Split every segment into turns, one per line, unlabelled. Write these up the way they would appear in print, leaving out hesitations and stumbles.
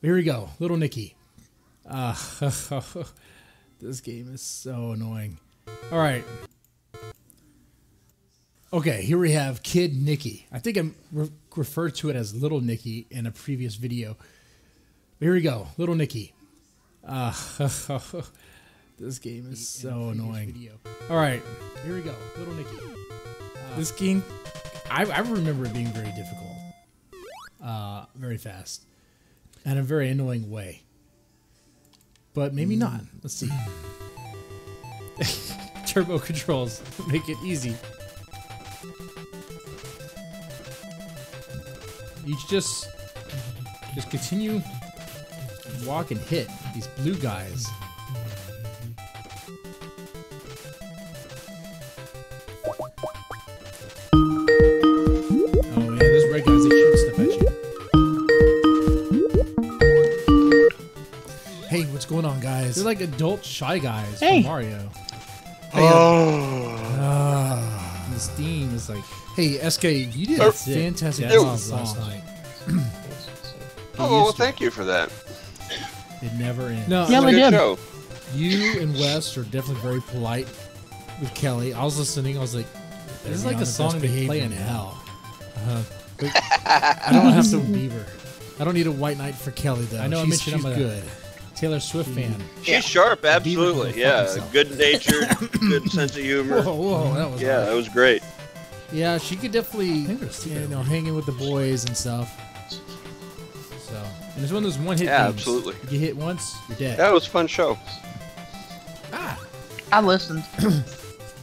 Here we go. Little Nikki. This game is so annoying. All right. Okay, here we have Kid Nikki. I think I referred to it as Little Nikki in a previous video. Here we go. Little Nikki. This game is so annoying. All right. Here we go. Little Nikki. This game, I remember it being very difficult. Very fast. In a very annoying way. But maybe not. Let's see. Turbo controls make it easy. You just continue walk and hit these blue guys. Oh yeah, those red guys, they shoot stuff at you. Hey, what's going on, guys? They're like adult Shy Guys from Mario. Hey, this theme is like, hey, SK, you did a fantastic job last night.
Oh, well, thank you for that.
It never ends.
No, yeah, I did.
Show.
You and Wes are definitely very polite with Kelly. I was listening. I was like, this is like a song they play in hell. I don't have to Bieber. I don't need a white knight for Kelly, though.
I know
she's
I'm
good. Taylor Swift fan.
She's sharp, absolutely. Yeah, good natured, good sense of humor.
Whoa, that was
that was great.
Yeah, she could definitely, hanging with the boys and stuff. So, and it's one of those one-hit games.
Absolutely.
You get hit once, you're dead.
That was a fun show.
I listened.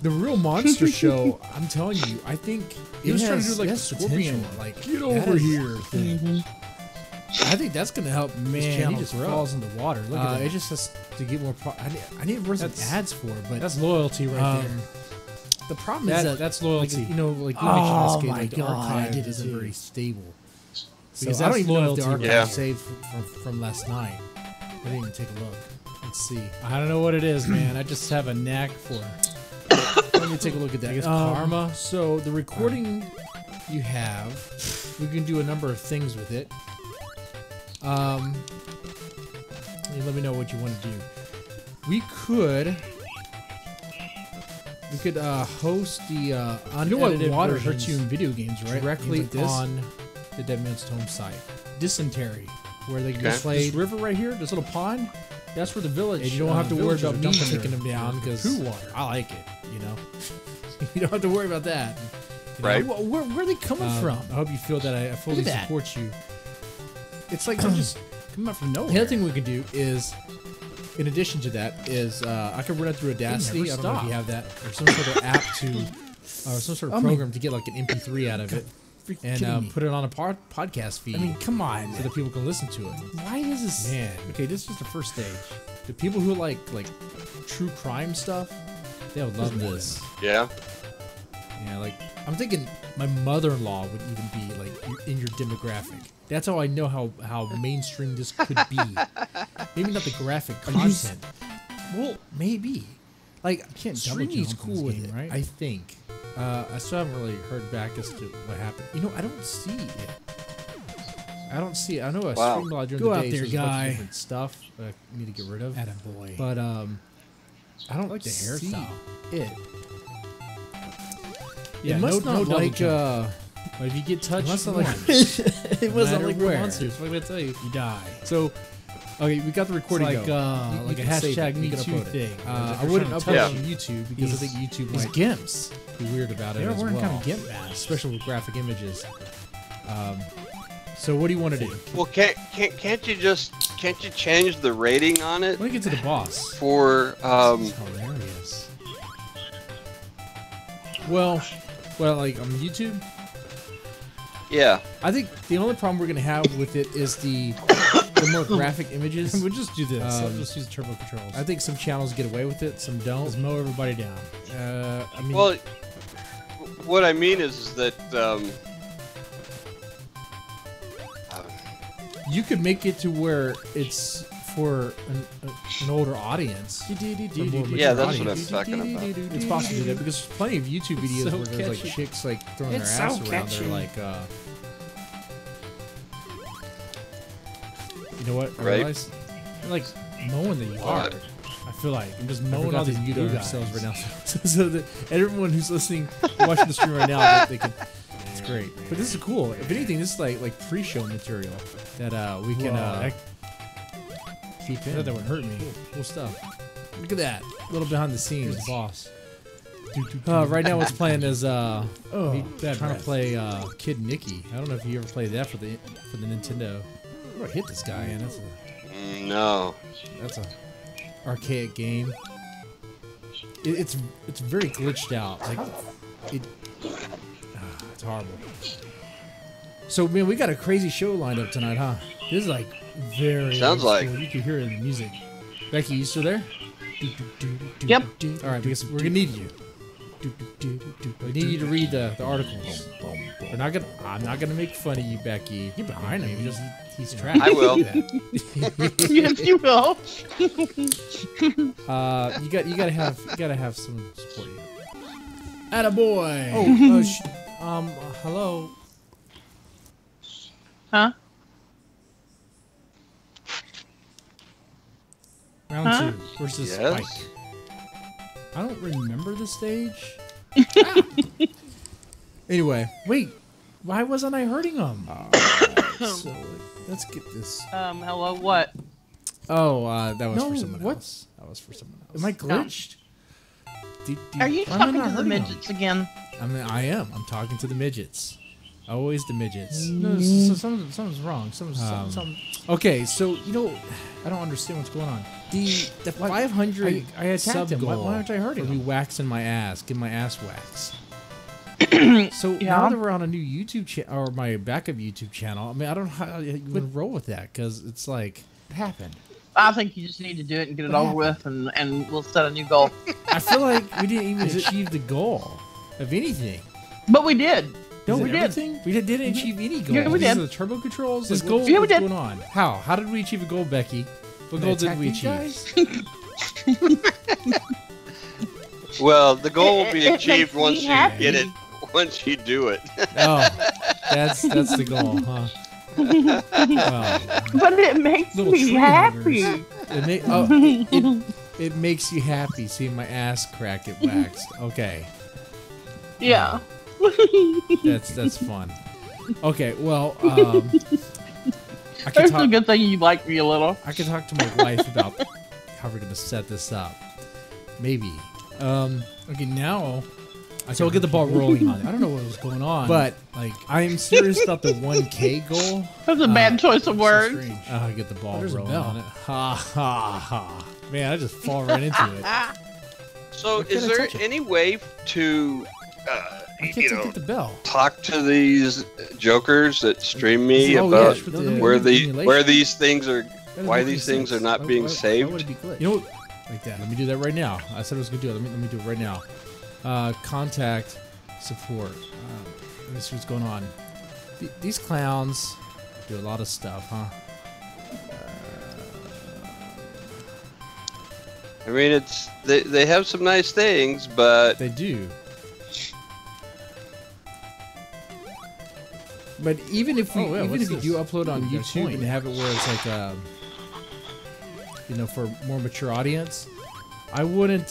The Real Monster Show, I'm telling you, I think
he was trying to do like
a Scorpion, like get over here thing. I think that's gonna help. Man, he just falls in the water. Look at it just has to get more. I need to run some ads for it, but
that's loyalty right there.
The problem is
that's loyalty.
Like, you know, like you mentioned, this game, like the archive isn't very stable. Because I don't even know if the archive saved from last night. I didn't even take a look. Let's see.
I don't know what it is, man. I just have a knack for it.
Let me take a look at that. I guess karma. So the recording you have, we can do a number of things with it. Let me know what you want to do. We could host the unedited water hurts you in video games, right? Directly on the Deadman's Tome site. Dysentery, where they can be played. This river right here, this little pond, that's where the village. And you don't have to worry about me taking them down because poo water. I like it, you know. You don't have to worry about that.
Right?
Where are they coming from? I hope you feel that I fully support you. It's like I'm just coming out from nowhere. The other thing we could do is, in addition to that, is I could run it through Audacity. I don't know if you have that, or some sort of app or some sort of program to get like an MP3 out of it, and put it on a podcast feed.
I mean, come on,
so that people can listen to it.
Why is this?
Man, okay, this is just the first stage. The people who like true crime stuff, they would love this.
Yeah.
Yeah, like I'm thinking my mother-in-law would even be like in your demographic. That's how I know how mainstream this could be. Maybe not the graphic content. Well, maybe. Like, streaming's cool with it, right? I think. I still haven't really heard back as to what happened. You know, I don't see it. I don't see it. I know I streamed a lot during the day. Go out there, guy. Different stuff I need to get rid of.
Attaboy.
But I don't like the hairstyle. It. Yeah, it must not like. But if you get touched, it wasn't like real monsters. What am I gonna tell you? You die. So, okay, we got the recording. It's like a hashtag Me Too thing. I wouldn't upload it on YouTube because I think YouTube might gimps be weird about it as well. Kind of gimp masks, especially with graphic images. So what do you want to do?
Well, can't you change the rating on it?
Let me get to the boss.
For
This is hilarious. Well, like on YouTube.
Yeah.
I think the only problem we're going to have with it is the more graphic images.
We'll just do this. I'll just use turbo controls.
I think some channels get away with it, some don't.
Just mow everybody down.
I mean,
well, what I mean is that
you could make it to where it's for an older audience.
Yeah, that's what I'm talking about.
It's possible to do that because there's plenty of YouTube videos where there's like chicks like throwing their ass around. They're like, know what? I
Right.
realized I'm like mowing the yard. I feel like I'm just mowing all these new guys right now, so that everyone who's listening, watching the stream right now, they can. It's great. But this is cool. If anything, this is like pre-show material that we can keep in.
I thought that would hurt me.
Cool stuff. Look at that. A little behind the scenes.
Here's the boss.
Right now, what's playing is
bad
trying
breath.
to play Kid Nicky. I don't know if you ever played that for the Nintendo.
I'm gonna hit this guy.
Man,
No.
that's a archaic game. It's very glitched out. Like it's horrible. So man, we got a crazy show lined up tonight, huh? This is like very
Sounds
old
like.
school. You can hear it in the music. Becky, you still there?
Yep.
All right, because we're gonna need you. We need you to read the articles. I'm not gonna make fun of you, Becky.
Get behind him.
He's trapped.
I will.
Yes, you will.
You gotta have someone support you.
Attaboy.
Hello.
Huh?
Round
Huh?
2. Where's this
Yes?
spike? I don't remember the stage. Anyway, wait. Why wasn't I hurting him? So let's get this.
Hello, what?
Oh, that was No, for someone what? else. That was for someone else. Am I glitched?
Are you
why am I
talking
not
to the
hurting him?
midgets again?
I am. I'm talking to the midgets. Always the midgets.
No, so something's wrong. Something.
Okay, so I don't understand what's going on. The 500
I attacked
sub
him.
goal
Why aren't I hurting
for me
him?
waxing my ass, getting my ass waxed. So
Yeah.
now that we're on a new YouTube channel or my backup YouTube channel, I mean, I don't know how you would roll with that because it's like
What happened?
I think you just need to do it and get it over with, and we'll set a new goal.
I feel like we didn't even achieve the goal of anything.
But we did.
No,
we
we
did.
everything? We didn't achieve any goal.
Yeah, we
These
did.
are the turbo controls.
This
Like,
goal-
what's
Yeah, we did.
going on? How did we achieve a goal, Becky? What goal did we achieve?
Well, the goal will be
It makes
achieved
me
once you
happy.
get it. Once you do it.
Oh, that's the goal, huh? Well,
But it makes
Little
me
tree
happy.
it makes you happy seeing my ass crack get waxed. Okay,
Yeah.
that's fun. Okay, well, I can
It's a
talk.
good thing you like me a little.
I can talk to my wife about how we're gonna set this up. Maybe. Okay, now. So I'll get the ball rolling on it.
I don't know what was going on.
But like, I am serious about the 1K goal.
That's a bad choice of
so
words.
strange.
I'll get the ball
there's a
rolling
bell.
on it. Ha ha ha! Man, I just fall right into it.
So,
Can
is
I
there
touch it?
any way to,
I can't get the bell.
talk to these jokers that stream me
Oh,
about
yes, with the
where
emulation.
these things are,
That doesn't
why
make
these
any
things are
sense.
not being
Why
saved?
would it be glitched?
You know,
Like that.
let me do that right now. I said I was gonna do it. Let me do it right now. Contact support. Let me see what's going on. These clowns do a lot of stuff, huh?
I mean, they have some nice things, but
They do. But even if we,
Oh, yeah,
even
what's
if you
this?
do upload on
Ooh, you got a
YouTube
coin.
and have it where it's like, for more mature audience, I wouldn't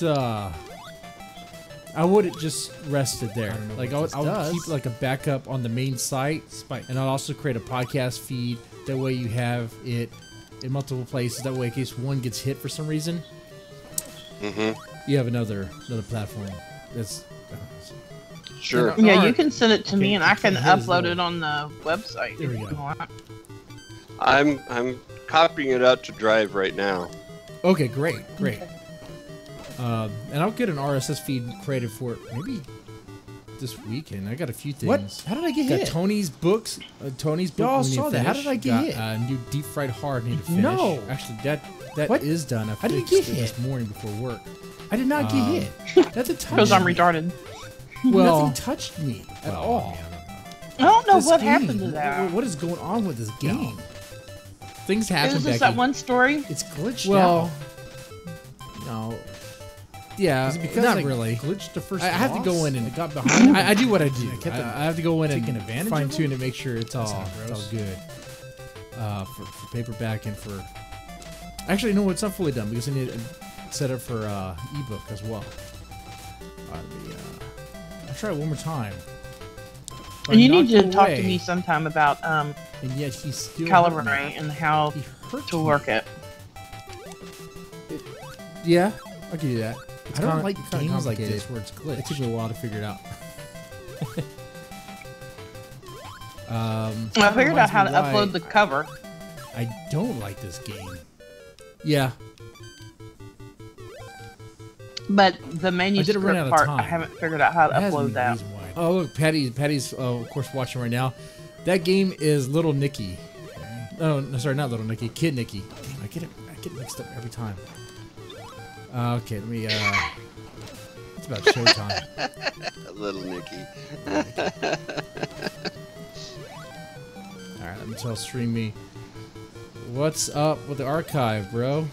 just rest it there.
I don't know
Like
what
I would,
this
I would
does.
keep like a backup on the main site,
Spike.
and I'll also create a podcast feed. That way you have it in multiple places. That way, in case one gets hit for some reason, you have another platform. That's
sure.
Yeah,
Alright.
you can send it to me, and I can
Here's
upload
the-
it on the website.
There we
if
go.
you want.
I'm copying it out to Drive right now.
okay. Great. And I'll get an RSS feed created for it maybe this weekend. I got a few things.
What? How did I get
Got
hit?
Tony's books. Tony's book.
Y'all
we need to
saw that. How
finish.
did I get
Got,
hit?
new deep fried hard. Need to finish.
No.
Actually, that
What?
is done. I
didn't
fixed
get
it this
hit.
morning before work.
I did not get
Um,
hit. Nothing touched
Because I'm
me.
retarded.
Well,
Nothing touched me at
well,
all.
yeah,
I don't know
This
what
game,
happened to that.
What is going on with this game?
things happen.
Is this
Becky.
that one story?
It's glitched
Well,
out.
no. Yeah,
Is it because
not
I
really.
glitched the first
I have to
boss?
go in and
I got behind.
I do what I do.
I kept
I have to go in and
taking advantage of
fine tune
him?
it, make sure it's all
sounds
good. for paperback and for. Actually, no, it's not fully done because I need to set up for ebook as well. I'll try it one more time.
And you need to talk to me sometime about
and yet he's still
calibrate and how to work it.
Yeah, I'll give you that.
I don't like games like
this
this
where it's glitched. It took me a while to figure it out.
I figured out how to upload the cover.
I don't like this game. Yeah.
But the manuscript part, I haven't figured out how to upload that.
Oh, look, Patty's of course watching right now. That game is Little Nicky. Oh, no, sorry, not Little Nicky, Kid Nicky. I get mixed up every time. Okay, let me. It's about showtime.
Little Nicky.
All right, let me tell Stream Me. What's up with the archive, bro?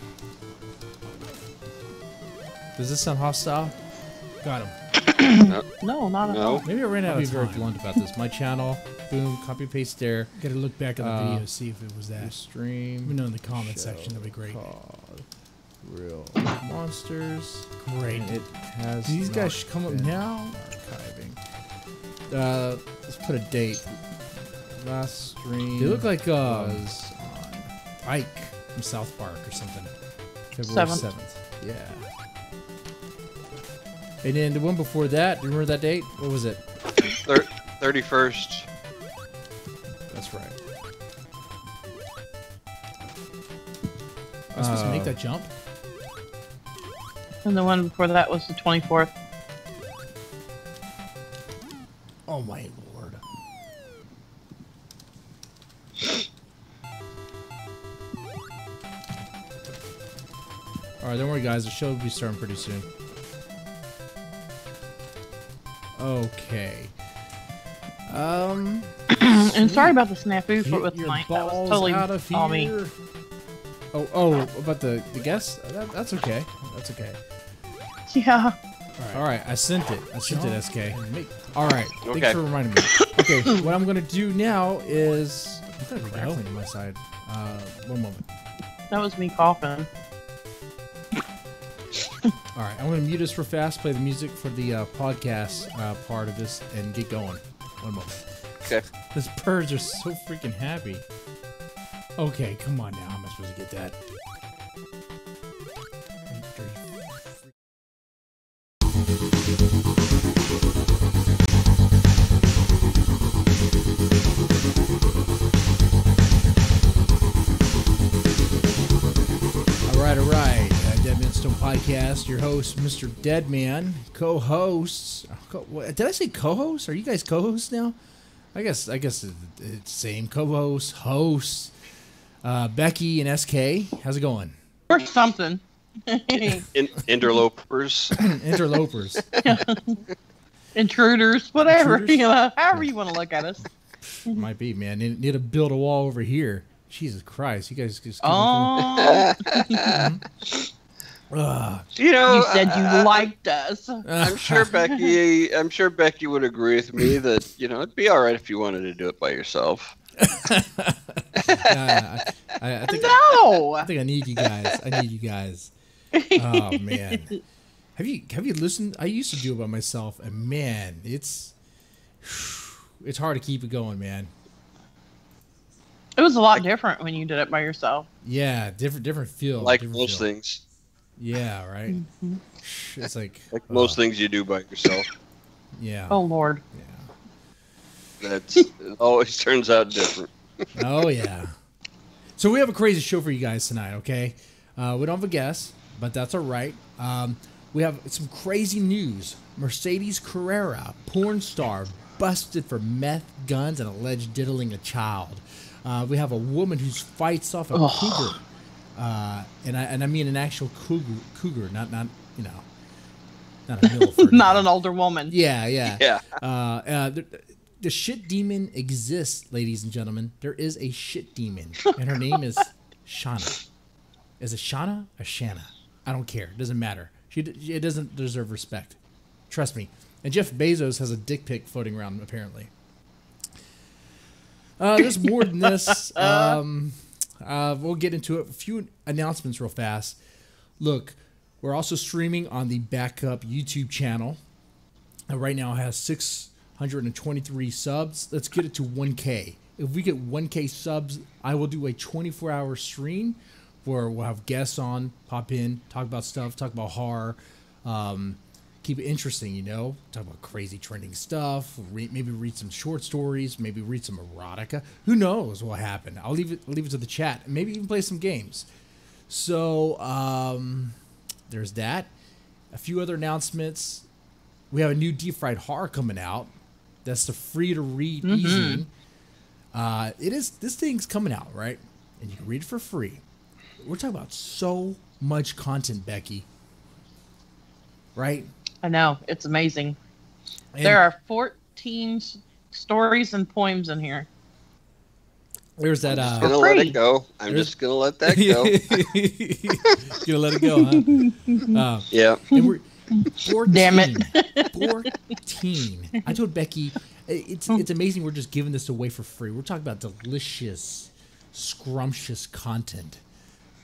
Does this sound hostile? Got him.
No, not at all.
Maybe I ran out of time. I'll be very blunt about this. My channel, boom, copy paste there.
Gotta look back at the video, see if it was that.
Stream.
Let me know in the comment section. That'd be great.
Real monsters.
Great.
And it has.
Do these guys come up now?
Archiving. Let's put a date. Last stream. They look like was on Ike from South Park or something. February 7th. Yeah. And then the one before that, do you remember that date? What was it?
31st.
That's right.
I was supposed to make that jump?
And the one before that was the 24th.
Oh my lord.
Alright, don't worry guys, the show will be starting pretty soon. Okay.
And sorry about the snafu for with tonight. That was totally all me.
Oh, about the guests? That's okay. That's okay.
Yeah.
Alright, I sent it. SK. Alright,
okay.
Thanks for reminding me. Okay, what I'm gonna do now is... I've got a crackling on my side. One moment.
That was me coughing.
Alright, I'm gonna mute us real fast, play the music for the podcast part of this, and get going. One moment.
Okay.
Those birds are so freaking happy. Okay, come on now. How am I supposed to get that? All right. Deadman Stone Podcast. Your host, Mr. Deadman. Co-hosts. Did I say co-hosts? Are you guys co-hosts now? I guess it's same co-hosts, hosts. Becky and SK. How's it going?
Or something.
Interlopers.
Interlopers.
Intruders. Whatever. Intruders? You know, however you want to look at us.
Might be, man. Need to build a wall over here. Jesus Christ. You guys just keep
you know,
you said you liked us.
I'm sure Becky would agree with me that, you know, it'd be all right if you wanted to do it by yourself.
I think
No.
I think I need you guys. Oh man. Have you listened? I used to do it by myself, and man, it's hard to keep it going, man.
It was a lot different when you did it by yourself.
Yeah, different feel.
Like
different
most
feel.
things.
Yeah, right.
Mm-hmm.
It's like
most things you do by yourself.
Yeah.
Oh Lord.
Yeah. It always turns out different.
Oh yeah. So we have a crazy show for you guys tonight. Okay, we don't have a guest, but that's all right. We have some crazy news. Mercedes Carrera, porn star, busted for meth, guns, and alleged diddling a child. We have a woman who fights off a cougar, and I mean an actual cougar, not you know, not a Milford.
Not an older woman.
Yeah. The shit demon exists, ladies and gentlemen. There is a shit demon, and her name is Shauna. Is it Shauna or Shanna? I don't care. It doesn't matter. It doesn't deserve respect. Trust me. And Jeff Bezos has a dick pic floating around, apparently. There's more than this. We'll get into it. A few announcements real fast. Look, we're also streaming on the Backup YouTube channel. Right now it has 623 subs. Let's get it to 1K. If we get 1K subs, I will do a 24-hour stream where we'll have guests on, pop in, talk about stuff, talk about horror, keep it interesting, you know, talk about crazy trending stuff, maybe read some short stories, maybe read some erotica. Who knows what will happen? I'll leave it to the chat, maybe even play some games. So there's that. A few other announcements. We have a new deep fried horror coming out. That's the free to read easy. This thing's coming out, right? And you can read it for free. We're talking about so much content, Becky. Right?
I know. It's amazing.
And
there are 14 stories and poems in here.
There's that.
I'm just gonna let it go. I'm just gonna let that go.
Gonna let it go, huh?
Yeah.
And we're 14.
Damn it.
14. I told Becky, it's amazing we're just giving this away for free. We're talking about delicious, scrumptious content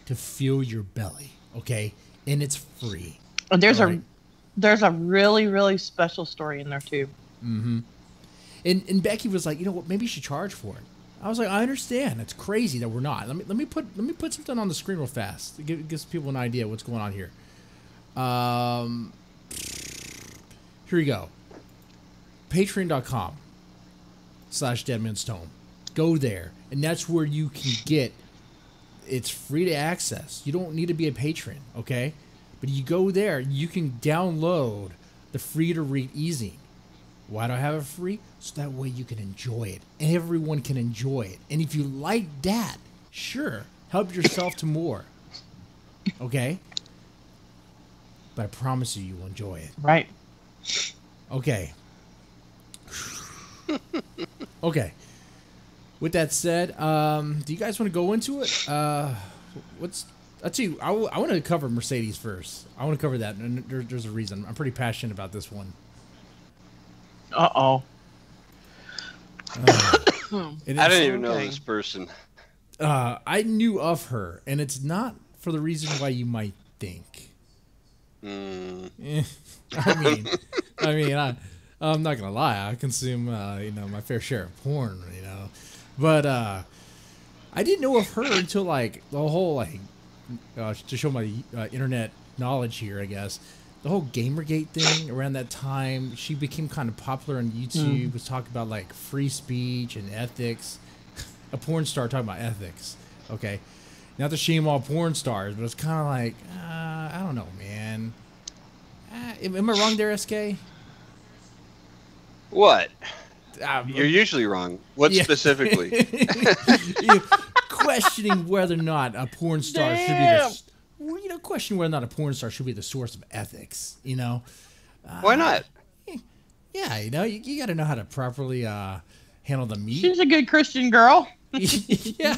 to fill your belly, okay? And it's free.
And there's a really, really special story in there too.
Mm-hmm. And Becky was like, you know what? Maybe you should charge for it. I was like, I understand. It's crazy that we're not. Let me put something on the screen real fast. It gives people an idea what's going on here. Here we go. Patreon.com/Deadman's Tome. Go there, and that's where you can get. It's free to access. You don't need to be a patron, okay? But you go there, you can download the free to read easy. Why do I have it free? So that way you can enjoy it, and everyone can enjoy it. And if you like that, sure, help yourself to more. Okay? But I promise you will enjoy it.
Right.
Okay. Okay. With that said, do you guys want to go into it? I'll tell you, I want to cover Mercedes first. I want to cover that, and there's a reason. I'm pretty passionate about this one.
Uh-oh.
I didn't even know this person.
I knew of her, and it's not for the reason why you might think. I'm not gonna lie. I consume, my fair share of porn, but I didn't know of her until like the whole to show my internet knowledge here, I guess. The whole Gamergate thing around that time, she became kind of popular on YouTube. Was talking about like free speech and ethics. A porn star talking about ethics. Okay, not to shame all porn stars, but it's kind of like I don't know, man. Am I wrong there, SK?
What? You're usually wrong. What specifically?
You're questioning whether or not a porn star should be questioning whether or not a porn star should be the source of ethics.
Why not?
Yeah, you got to know how to properly handle the meat.
She's a good Christian girl.
Yeah.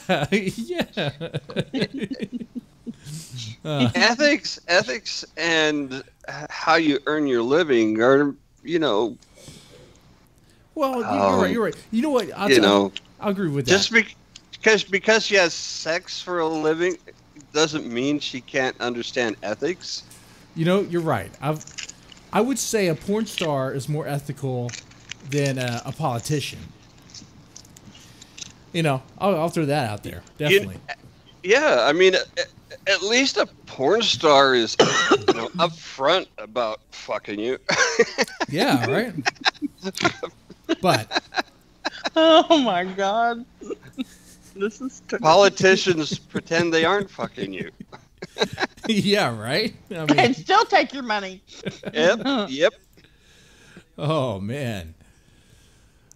Ethics, and how you earn your living are,
Well, you're right. You know what? I'll agree with that.
Just because she has sex for a living doesn't mean she can't understand ethics.
You're right. I would say a porn star is more ethical than a politician. I'll throw that out there. Definitely.
Yeah, I mean, at least a porn star is, upfront about fucking you.
Yeah, right. But
oh my God, this is
politicians pretend they aren't fucking you.
Yeah, right.
And still take your money.
Yep.
Oh man.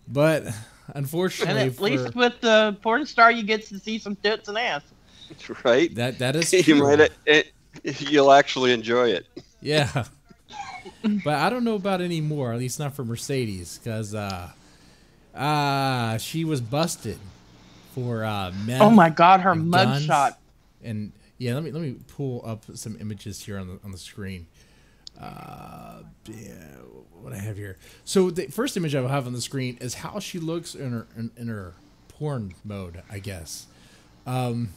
But unfortunately,
and at least with the porn star, you get to see some tits and ass.
Right.
That is true.
You'll actually enjoy it.
Yeah. But I don't know about anymore, at least not for Mercedes, because she was busted for meth.
Oh my God, her mugshot.
And yeah, let me pull up some images here on the screen. What I have here. So the first image I have on the screen is how she looks in her porn mode, I guess.
In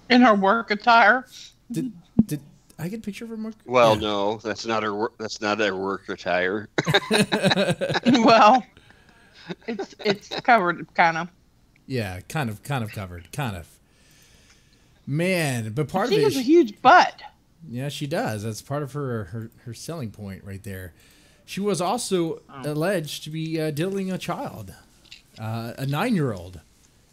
her work attire.
Did I get a picture of her?
Well,
yeah.
no, that's not her. That's not her work attire.
Well, it's covered, kind of.
Yeah, kind of covered, kind of. Man, but part
She
of it
has a huge butt.
Yeah, she does. That's part of her selling point right there. She was also alleged to be diddling a child, a 9-year-old.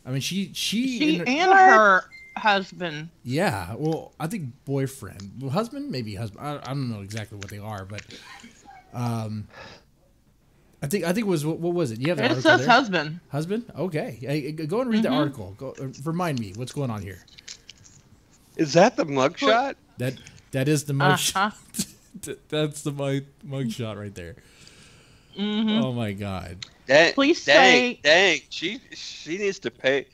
I mean, she
and her husband.
Yeah, well, I think boyfriend, well, husband, maybe husband. I don't know exactly what they are, but I think it was what was it? You have the article
says
there?
husband.
Husband. Okay, hey, go and read the article. Go remind me what's going on here.
Is that the mugshot?
That is the mugshot. That's the mugshot right there. Oh my God.
Please say.
Dang. She needs to pay.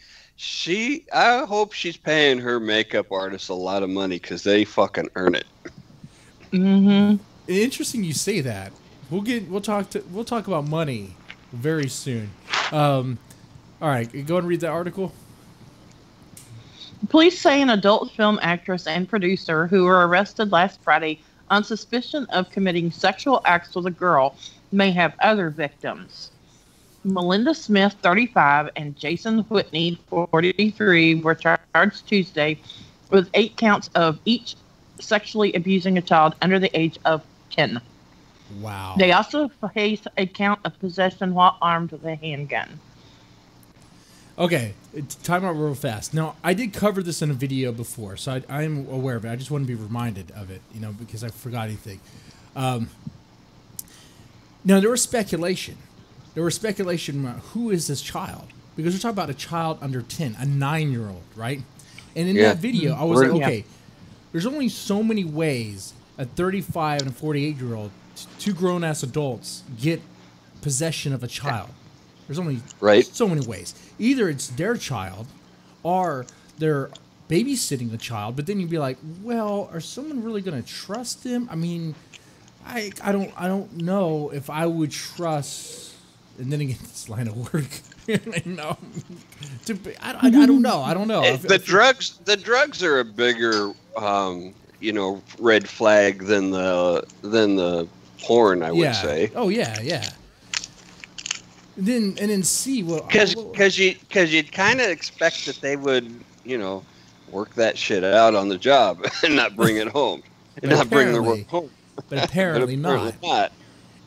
I hope she's paying her makeup artist a lot of money because they fucking earn it.
Interesting you say that. We'll talk about money very soon. All right, go and read the article.
Police say an adult film actress and producer who were arrested last Friday on suspicion of committing sexual acts with a girl may have other victims. Melinda Smith, 35, and Jason Whitney, 43, were charged Tuesday with 8 counts of each sexually abusing a child under the age of 10.
Wow.
They also face a count of possession while armed with a handgun.
Okay, time out real fast. Now, I did cover this in a video before, so I'm aware of it. I just want to be reminded of it, because I forgot anything. Now, there was speculation. About who is this child? Because we're talking about a child under 10, a 9-year-old, right? And in that video, I was like, okay, there's only so many ways a 35 and a 48-year-old, two grown-ass adults, get possession of a child. There's only so many ways. Either it's their child, or they're babysitting the child. But then you'd be like, well, are someone really going to trust them? I mean, I don't know if I would trust. And then again, this line of work. No, I don't know. I don't know.
The drugs are a bigger red flag than the porn. I would say.
Oh yeah. And then see
because you'd kind of expect that they would work that shit out on the job and not bring it home and not bring the work home.
But apparently not.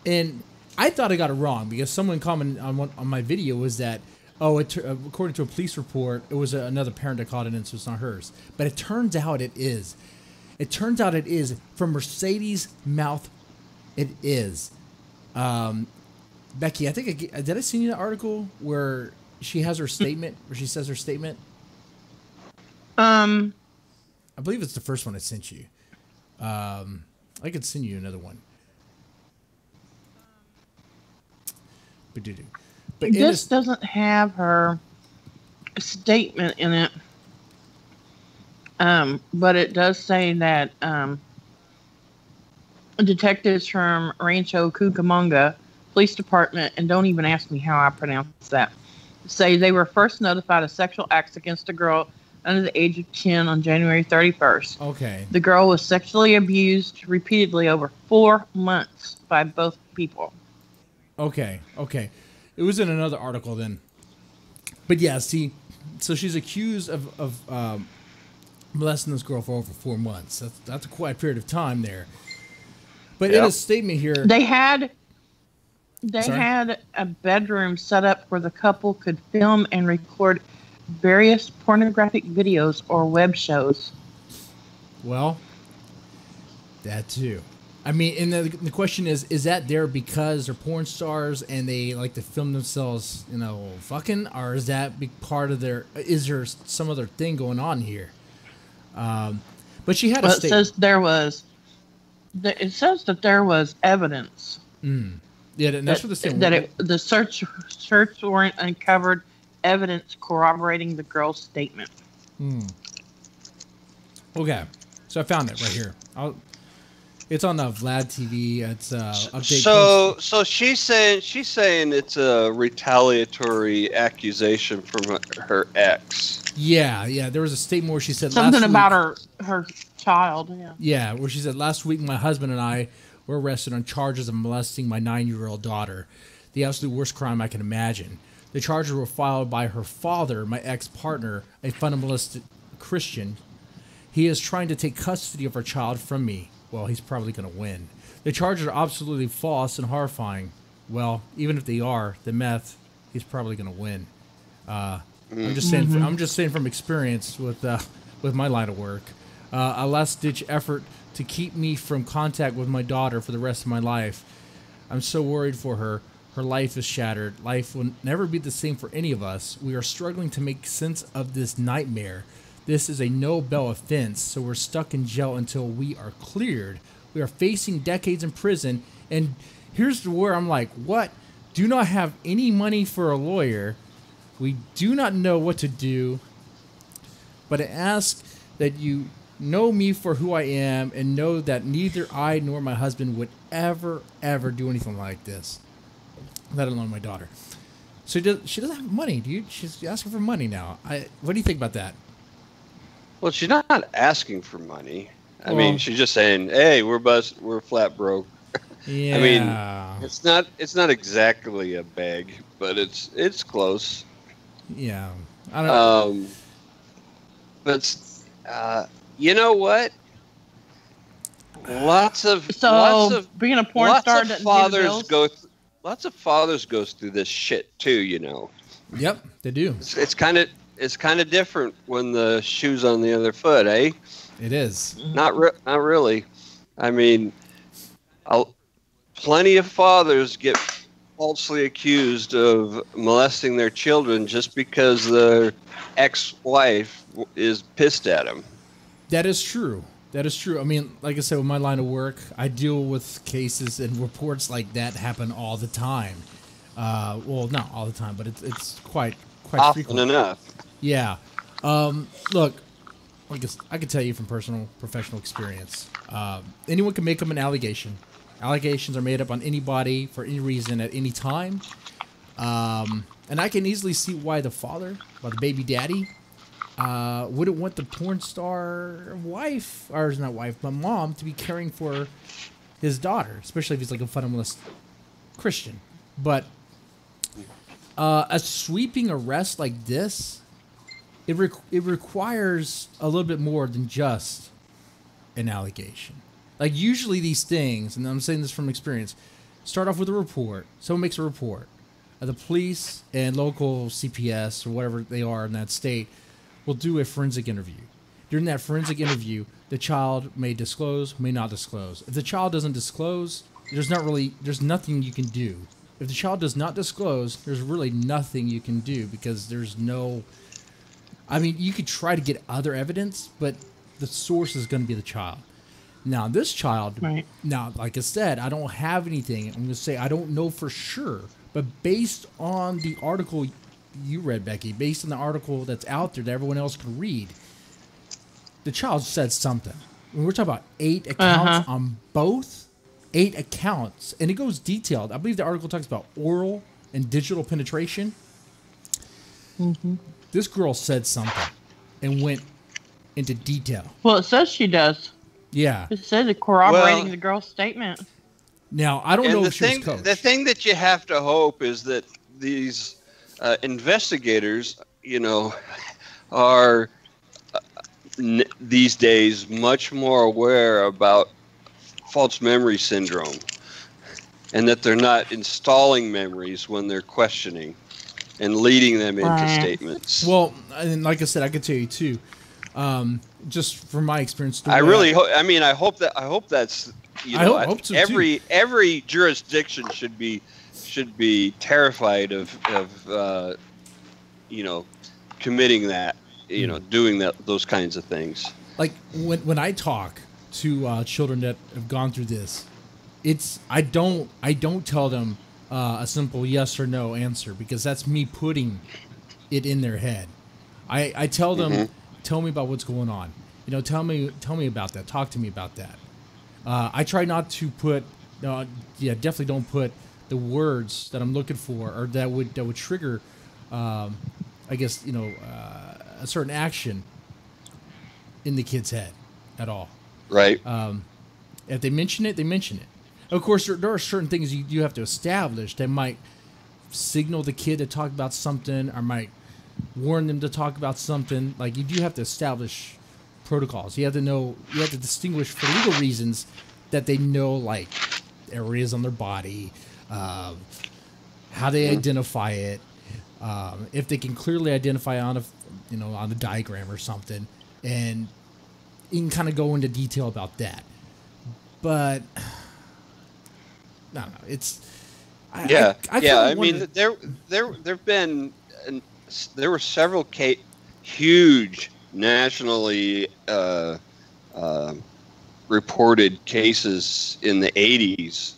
And I thought I got it wrong because someone commented on my video was that according to a police report it was another parent that called it in, so it's not hers. But it turns out it is. It turns out it is from Mercedes' mouth. It is. Becky, I think did I send you the article where she has her statement, where she says her statement? I believe it's the first one I sent you. I could send you another one. But
this doesn't have her statement in it. But it does say that detectives from Rancho Cucamonga Police Department, and don't even ask me how I pronounce that, say they were first notified of sexual acts against a girl under the age of 10 on January 31st.
Okay.
The girl was sexually abused repeatedly over 4 months by both people.
Okay. It was in another article then. But yeah, see, so she's accused of molesting this girl for over 4 months. That's a quite period of time there. But in a statement here,
they had a bedroom set up where the couple could film and record various pornographic videos or web shows.
Well, that too. I mean, and the question is that there because they're porn stars and they like to film themselves, fucking, or is that part of their? Is there some other thing going on here? But she had a statement.
It says that there was evidence.
Yeah, that's what the statement.
That the search warrant uncovered evidence corroborating the girl's statement.
Okay, so I found it right here. It's on Vlad TV. It's update.
So she's saying it's a retaliatory accusation from her ex.
Yeah. There was a statement where she said
something
last
about
week,
her child. Yeah.
Yeah, where she said last week my husband and I were arrested on charges of molesting my 9-year-old daughter. The absolute worst crime I can imagine. The charges were filed by her father, my ex-partner, a fundamentalist Christian. He is trying to take custody of our child from me. Well, he's probably going to win. The charges are absolutely false and horrifying. Well, even if they are, the meth, he's probably going to win. I'm just saying. I'm just saying from experience with my line of work. A last-ditch effort to keep me from contact with my daughter for the rest of my life. I'm so worried for her. Her life is shattered. Life will never be the same for any of us. We are struggling to make sense of this nightmare. This is a no-bail offense, so we're stuck in jail until we are cleared. We are facing decades in prison, and here's where I'm like, what? Do not have any money for a lawyer. We do not know what to do, but I ask that you know me for who I am and know that neither I nor my husband would ever do anything like this. Let alone my daughter. So she doesn't have money, dude. She's asking for money now. What do you think about that?
Well, she's not asking for money. I mean, she's just saying, "Hey, we're flat broke."
Yeah.
I mean, it's not exactly a beg, but it's close.
Yeah. I don't know.
But you know what? Lots of
being a porn star doesn't pay the bills?
Lots of fathers goes through this shit too, you know.
Yep, they do.
It's kind of different when the shoe's on the other foot, eh?
It is.
Not really. I mean, plenty of fathers get falsely accused of molesting their children just because their ex-wife is pissed at them.
That is true. That is true. I mean, like I said, with my line of work, I deal with cases and reports like that happen all the time. Well, not all the time, but it's quite
often
frequent.
enough.
Yeah. Look, I can tell you from professional experience. Anyone can make up an allegation. Allegations are made up on anybody for any reason at any time. And I can easily see why the baby daddy, wouldn't want the porn star wife, or not wife, but mom, to be caring for his daughter, especially if he's like a fundamentalist Christian. But a sweeping arrest like this, it requires a little bit more than just an allegation. Like usually these things, and I'm saying this from experience, start off with a report. Someone makes a report. The police and local CPS or whatever they are in that state will do a forensic interview. During that forensic interview, the child may disclose, may not disclose. If the child doesn't disclose, there's nothing you can do. If the child does not disclose, there's really nothing you can do because there's no... I mean, you could try to get other evidence, but the source is going to be the child. Now, this child...
Right.
Now, like I said, I don't have anything. I'm going to say I don't know for sure. But based on the article you read, Becky, based on the article that's out there that everyone else can read, the child said something. I mean, we're talking about 8 accounts on both. 8 accounts. And it goes detailed. I believe the article talks about oral and digital penetration. Mm-hmm. This girl said something and went into detail.
Well, it says she does.
Yeah.
It says it corroborating the girl's statement.
Now, I don't know if she was coached.
The thing that you have to hope is that these investigators, you know, are these days much more aware about false memory syndrome and that they're not installing memories when they're questioning and leading them into statements.
Well, and like I said, I could tell you too, just from my experience.
I hope that's, you know,
I hope so
every jurisdiction should be terrified of you know, committing that, you know, doing those kinds of things.
Like when I talk to children that have gone through this, I don't tell them a simple yes or no answer because that's me putting it in their head. I tell them, tell me about what's going on. You know, tell me about that. Talk to me about that. I try not to put, definitely don't put the words that I'm looking for or that would trigger, I guess, a certain action in the kid's head at all.
Right.
If they mention it, they mention it. Of course, there are certain things you have to establish that might signal the kid to talk about something or might warn them to talk about something. Like, you do have to establish protocols. You have to distinguish for legal reasons that they know, like, areas on their body, how they identify it, if they can clearly identify on a diagram or something, and you can kind of go into detail about that. But I don't know. It's I
mean, there were several huge nationally reported cases in the 80s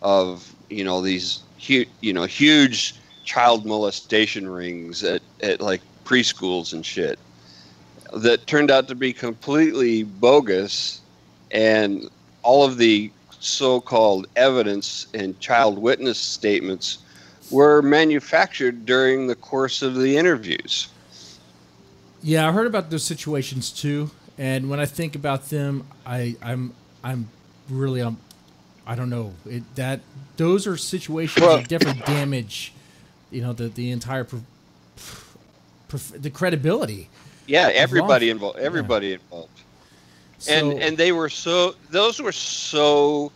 of these huge child molestation rings at like preschools and shit that turned out to be completely bogus, and all of the so-called evidence and child witness statements were manufactured during the course of the interviews.
Yeah, I heard about those situations too, and when I think about them, I'm really I don't know those are situations that definitely damage, the entire the credibility.
Yeah, everybody involved. Involved. So, and those were so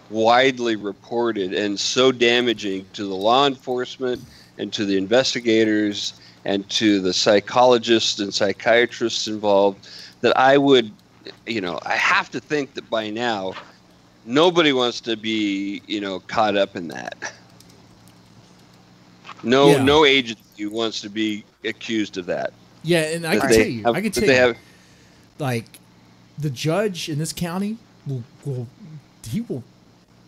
widely reported and so damaging to the law enforcement and to the investigators and to the psychologists and psychiatrists involved that I would, I have to think that by now nobody wants to be, caught up in that. No agency wants to be accused of that.
Yeah, and I can tell you, like, the judge in this county will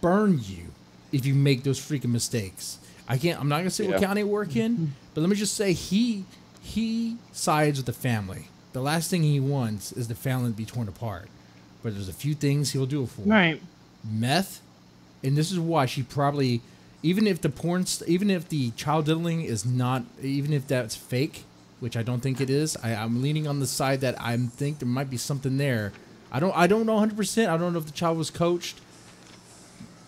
burn you if you make those freaking mistakes. I'm not gonna say what county I work in, but let me just say he sides with the family. The last thing he wants is the family to be torn apart. But there's a few things he'll do it for.
Right.
Meth, and this is why she probably, even if the child diddling is not, even if that's fake, which I don't think it is, I'm leaning on the side that I think there might be something there. I don't know 100%. I don't know if the child was coached.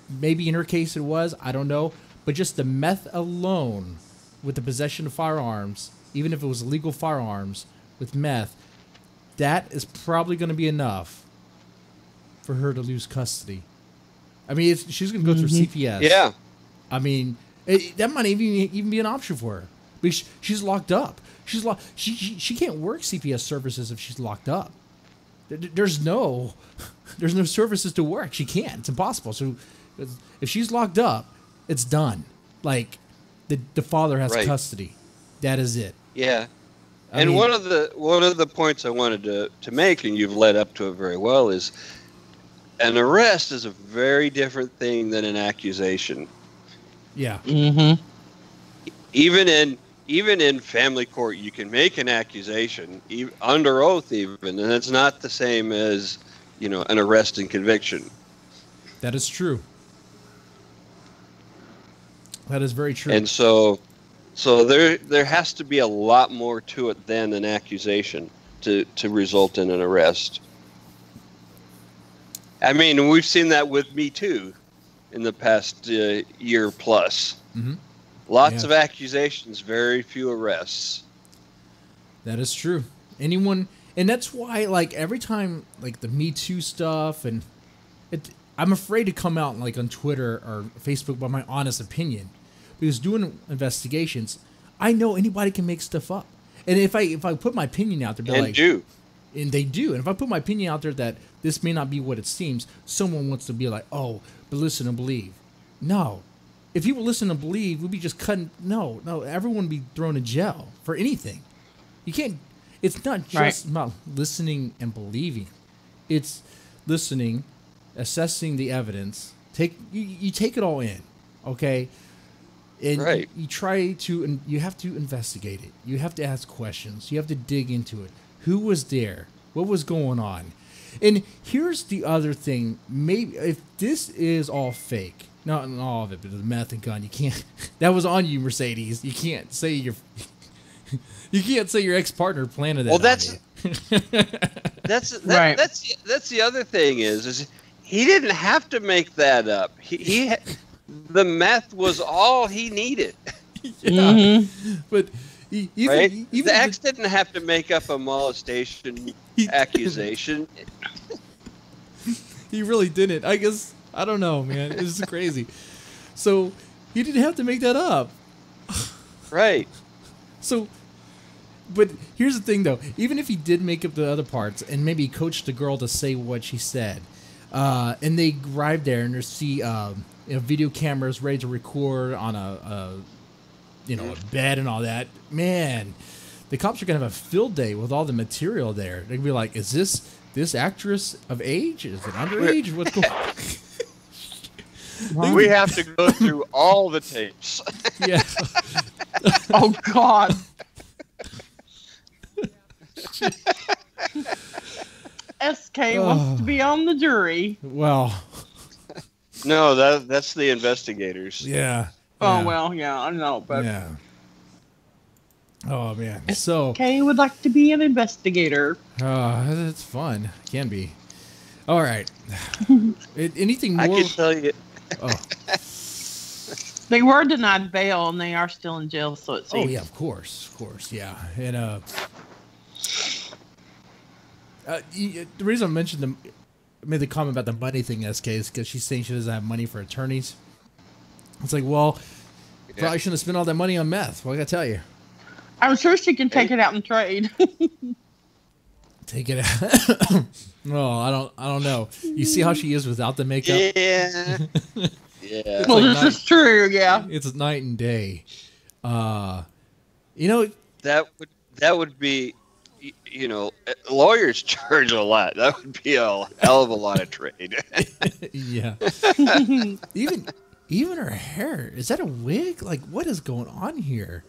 Maybe in her case it was. I don't know. But just the meth alone, with the possession of firearms, even if it was illegal firearms, with meth, that is probably going to be enough for her to lose custody. I mean, she's going to go through CPS.
Yeah.
I mean, that might even be an option for her. Because she's locked up. She can't work CPS services if she's locked up. There's no services to work. She can't. It's impossible. So if she's locked up, it's done. Like, the father has custody. That is it.
Yeah. I mean, one of the points I wanted to make, and you've led up to it very well, is an arrest is a very different thing than an accusation.
Yeah.
Mm-hmm.
Even in family court, you can make an accusation under oath, and it's not the same as an arrest and conviction.
That is true. That is very true.
And so there has to be a lot more to it than an accusation to result in an arrest. I mean, we've seen that with Me Too in the past year plus.
Mm-hmm.
Lots of accusations, very few arrests.
That is true. And that's why, like, every time, like, the Me Too stuff, and I'm afraid to come out, like, on Twitter or Facebook by my honest opinion, because doing investigations, I know anybody can make stuff up. And if I put my opinion out there, and they do. And if I put my opinion out there that this may not be what it seems, someone wants to be like, oh, but listen and believe. No. If people listen and believe, we'd be just cutting. No, everyone would be thrown in jail for anything. You can't. It's not just about listening and believing. It's listening, assessing the evidence. You take it all in, okay? And you try to, and you have to investigate it. You have to ask questions. You have to dig into it. Who was there? What was going on? And here's the other thing. Maybe if this is all fake, not all of it, but the meth and gun, you can't. That was on you, Mercedes. You can't say your. You can't say your ex-partner planted that.
Well,
Right.
that's the other thing is he didn't have to make that up. The meth was all he needed.
Yeah. But
Right?
even
The ex didn't have to make up a molestation accusation.
He really didn't. I guess I don't know, man. It's crazy. So he didn't have to make that up.
Right.
So, but here's the thing, though. Even if he did make up the other parts and maybe coached the girl to say what she said, and they arrive there and they see video cameras ready to record on a bed and all that, man, the cops are gonna have a field day with all the material there. They're gonna be like, "Is this actress of age? Is it underage? What's going on?"
We have to go through all the tapes.
Yeah.
Oh God. SK wants to be on the jury.
Well.
No, that's the investigators.
Yeah.
Oh
Yeah.
well, yeah, I know, but
Yeah. Oh man. So.
SK would like to be an investigator.
It's fun. Can be. All right. Anything more?
I can tell you.
Oh.
They were denied bail and they are still in jail, so it
Oh
seems.
yeah, of course, yeah. And the reason I mentioned made the comment about the money thing, SK, is because she's saying she doesn't have money for attorneys. It's like, well, probably shouldn't have spent all that money on meth. What I gotta tell you?
I'm sure she can take it out and trade.
Take it out. No, I don't know. You see how she is without the makeup?
Yeah. Yeah.
Well,
like
this is true, yeah.
It's night and day.
That would be, lawyers charge a lot. That would be a hell of a lot of trade.
Yeah. Even her hair, is that a wig? Like, what is going on here?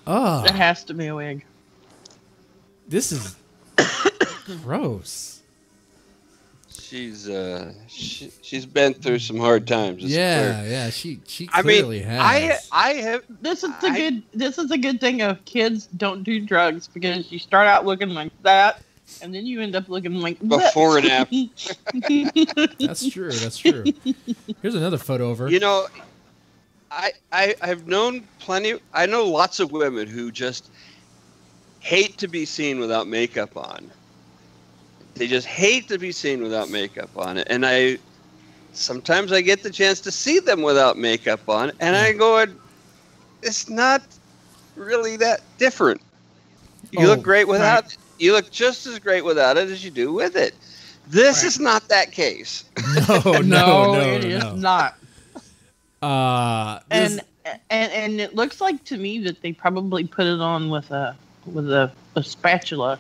It has to be a wig.
This is gross.
She's been through some hard times. It's clear.
Yeah. She clearly has.
I have.
This is a good thing of kids don't do drugs because you start out looking like that and then you end up looking like
Before and after.
That's true. Here's another photo of her.
I've known plenty. I know lots of women who just hate to be seen without makeup on. They just hate to be seen without makeup on it. And sometimes I get the chance to see them without makeup on, and I go, it's not really that different. You look great without it. You look just as great without it as you do with it. This is not that case.
No,
it is not. And it looks like to me that they probably put it on with a spatula.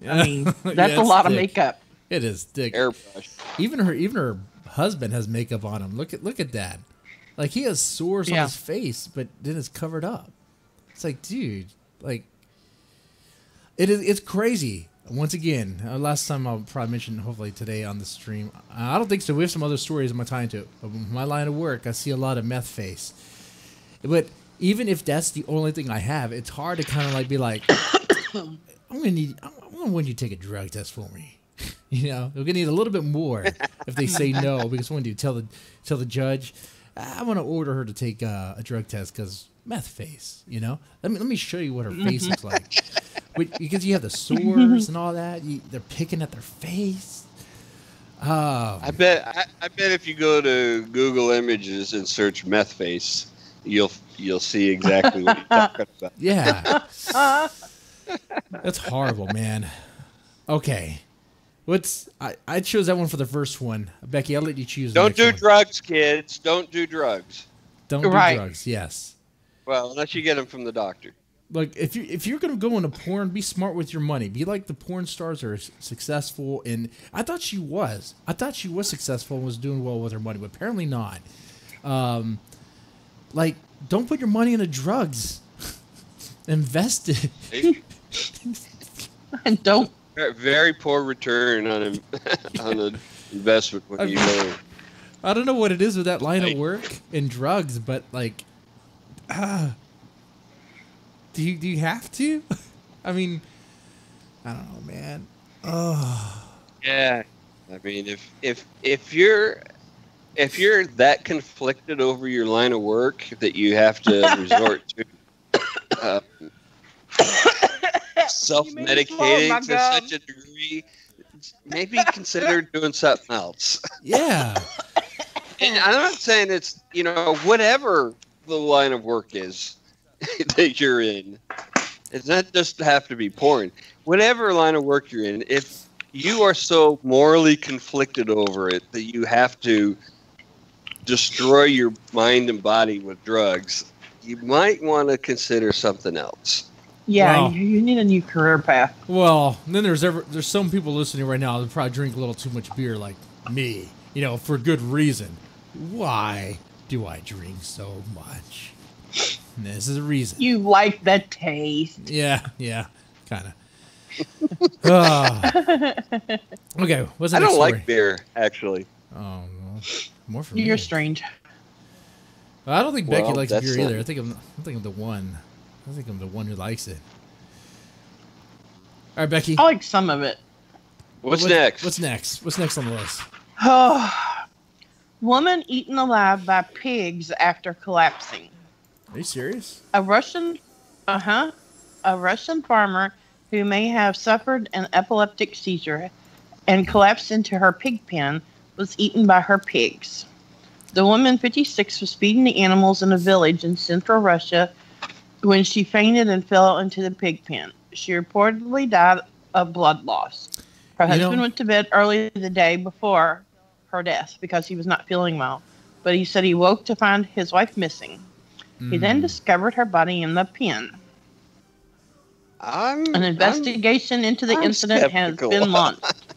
I mean, that's a lot of makeup.
It is thick.
Airbrush.
Even her husband has makeup on him. Look at that. Like, he has sores on his face, but then it's covered up. It's like, dude, like, it's crazy. Once again, last time I'll probably mention, hopefully today on the stream. I don't think so. We have some other stories in my time to. But in my line of work, I see a lot of meth face. But even if that's the only thing I have, it's hard to kind of like be like, I'm gonna want you to take a drug test for me. We're gonna need a little bit more if they say no, because when do you tell the judge, I want to order her to take a drug test because meth face. Let me show you what her face looks like. Because you have the sores and all that, they're picking at their face.
I bet if you go to Google Images and search meth face, you'll see exactly what you're talking about.
Yeah. That's horrible, man. Okay. I chose that one for the first one. Becky, I'll let you choose.
Don't do drugs, kids. Don't do drugs.
Don't do drugs. Yes.
Well, unless you get them from the doctor.
Like, if you're gonna go into porn, be smart with your money. Be like the porn stars that are successful. And I thought she was. Successful and was doing well with her money, but apparently not. Like, don't put your money into drugs. Invest it.
And don't
very poor return on on an investment when you go.
I don't know what it is with that line of work and drugs, but like, do you have to? I mean, I don't know, man. Oh.
Yeah, I mean, if you're that conflicted over your line of work that you have to resort to self-medicating to such a degree, maybe consider doing something else.
Yeah.
And I'm not saying it's, whatever the line of work is that you're in. It's not just have to be porn. Whatever line of work you're in, if you are so morally conflicted over it that you have to destroy your mind and body with drugs, you might want to consider something else.
Yeah,
Wow.
you need a new career path.
Well, then there's some people listening right now that probably drink a little too much beer, like me. For good reason. Why do I drink so much? And this is a reason.
You like the taste.
Yeah, kind of. Okay, what's the
I
next
don't
story?
like beer, actually.
Oh, well, more for me.
You're strange.
I don't think Becky
Well,
likes
that's
beer either.
something.
I think I'm the one. I think I'm the one who likes it. All right, Becky.
I like some of it.
What's next?
What's next? What's next on the list?
Woman eaten alive by pigs after collapsing.
Are you serious?
A Russian farmer who may have suffered an epileptic seizure and collapsed into her pig pen was eaten by her pigs. The woman, 56, was feeding the animals in a village in central Russia when she fainted and fell into the pig pen. She reportedly died of blood loss. Her husband went to bed early the day before her death because he was not feeling well, but he said he woke to find his wife missing. He then discovered her body in the pen. An investigation into the incident has been launched.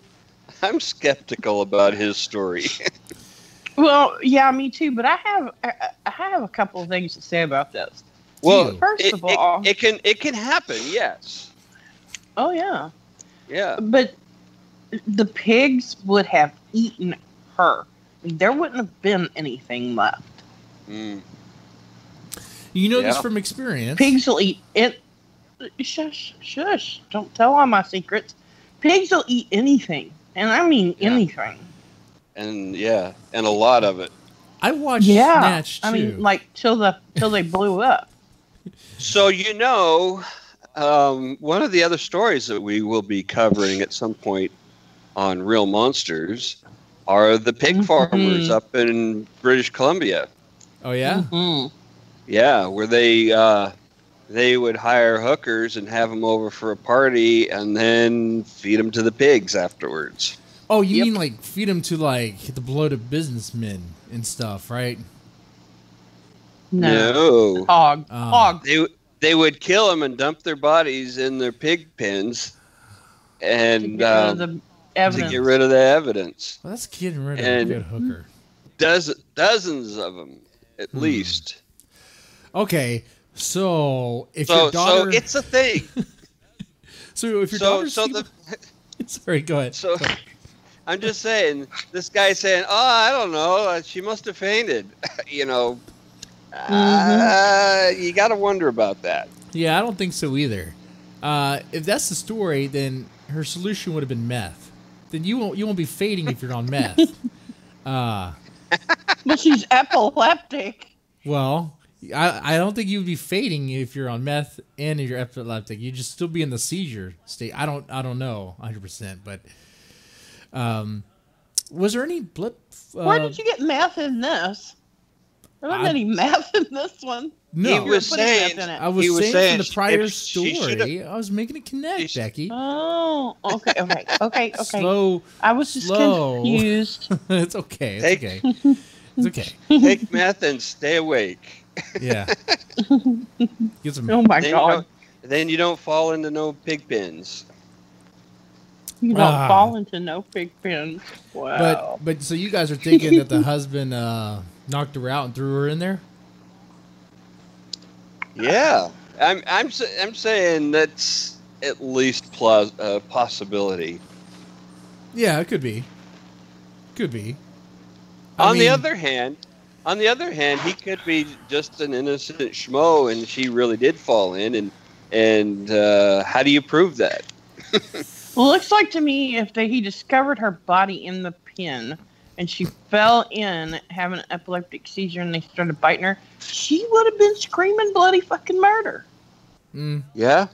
I'm skeptical about his story.
Well, yeah, me too. But I have a couple of things to say about this.
Well,
first of all,
it can happen. Yes.
Oh yeah.
Yeah.
But the pigs would have eaten her. There wouldn't have been anything left.
Mm.
You know this from experience.
Pigs will eat it. Shush. Don't tell all my secrets. Pigs will eat anything. And I mean anything.
And and a lot of it.
I watched Snatch too.
I mean, like till they blew up.
So one of the other stories that we will be covering at some point on Real Monsters are the pig farmers up in British Columbia.
Oh yeah.
Mm-hmm.
Yeah, where they would hire hookers and have them over for a party and then feed them to the pigs afterwards.
Oh, you mean like feed them to like the bloated businessmen and stuff, right?
No.
Hog.
They would kill them and dump their bodies in their pig pens and
to
get rid of the evidence.
Well, that's getting rid of a good hooker.
Dozens of them, at least. Okay,
so if your daughter...
So it's a thing.
So if your daughter... Sorry, go ahead.
So I'm just saying, this guy's saying, oh, I don't know, she must have fainted. You got to wonder about that.
Yeah, I don't think so either. If that's the story, then her solution would have been meth. Then you won't be fading if you're on meth.
But she's epileptic.
Well, I don't think you'd be fading if you're on meth and if you're epileptic. You'd just still be in the seizure state. I don't know 100%, but was there any blip?
Where did you get meth in this? There wasn't any meth in this one.
No,
he was saying
from the prior story. I was making it connect, Becky.
Oh, okay.
Slow.
I was just confused.
It's okay. It's okay.
Take meth and stay awake.
Yeah. Get some.
Oh my God.
Then you don't fall into no pig pens.
You don't fall into no pig pens. Wow.
But so you guys are thinking that the husband knocked her out and threw her in there?
Yeah, I'm saying that's at least possibility.
Yeah, it could be. Could be.
On the other hand, he could be just an innocent schmo, and she really did fall in. And how do you prove that?
Well, looks like to me he discovered her body in the pen and she fell in having an epileptic seizure and they started biting her, she would have been screaming bloody fucking murder.
Yeah,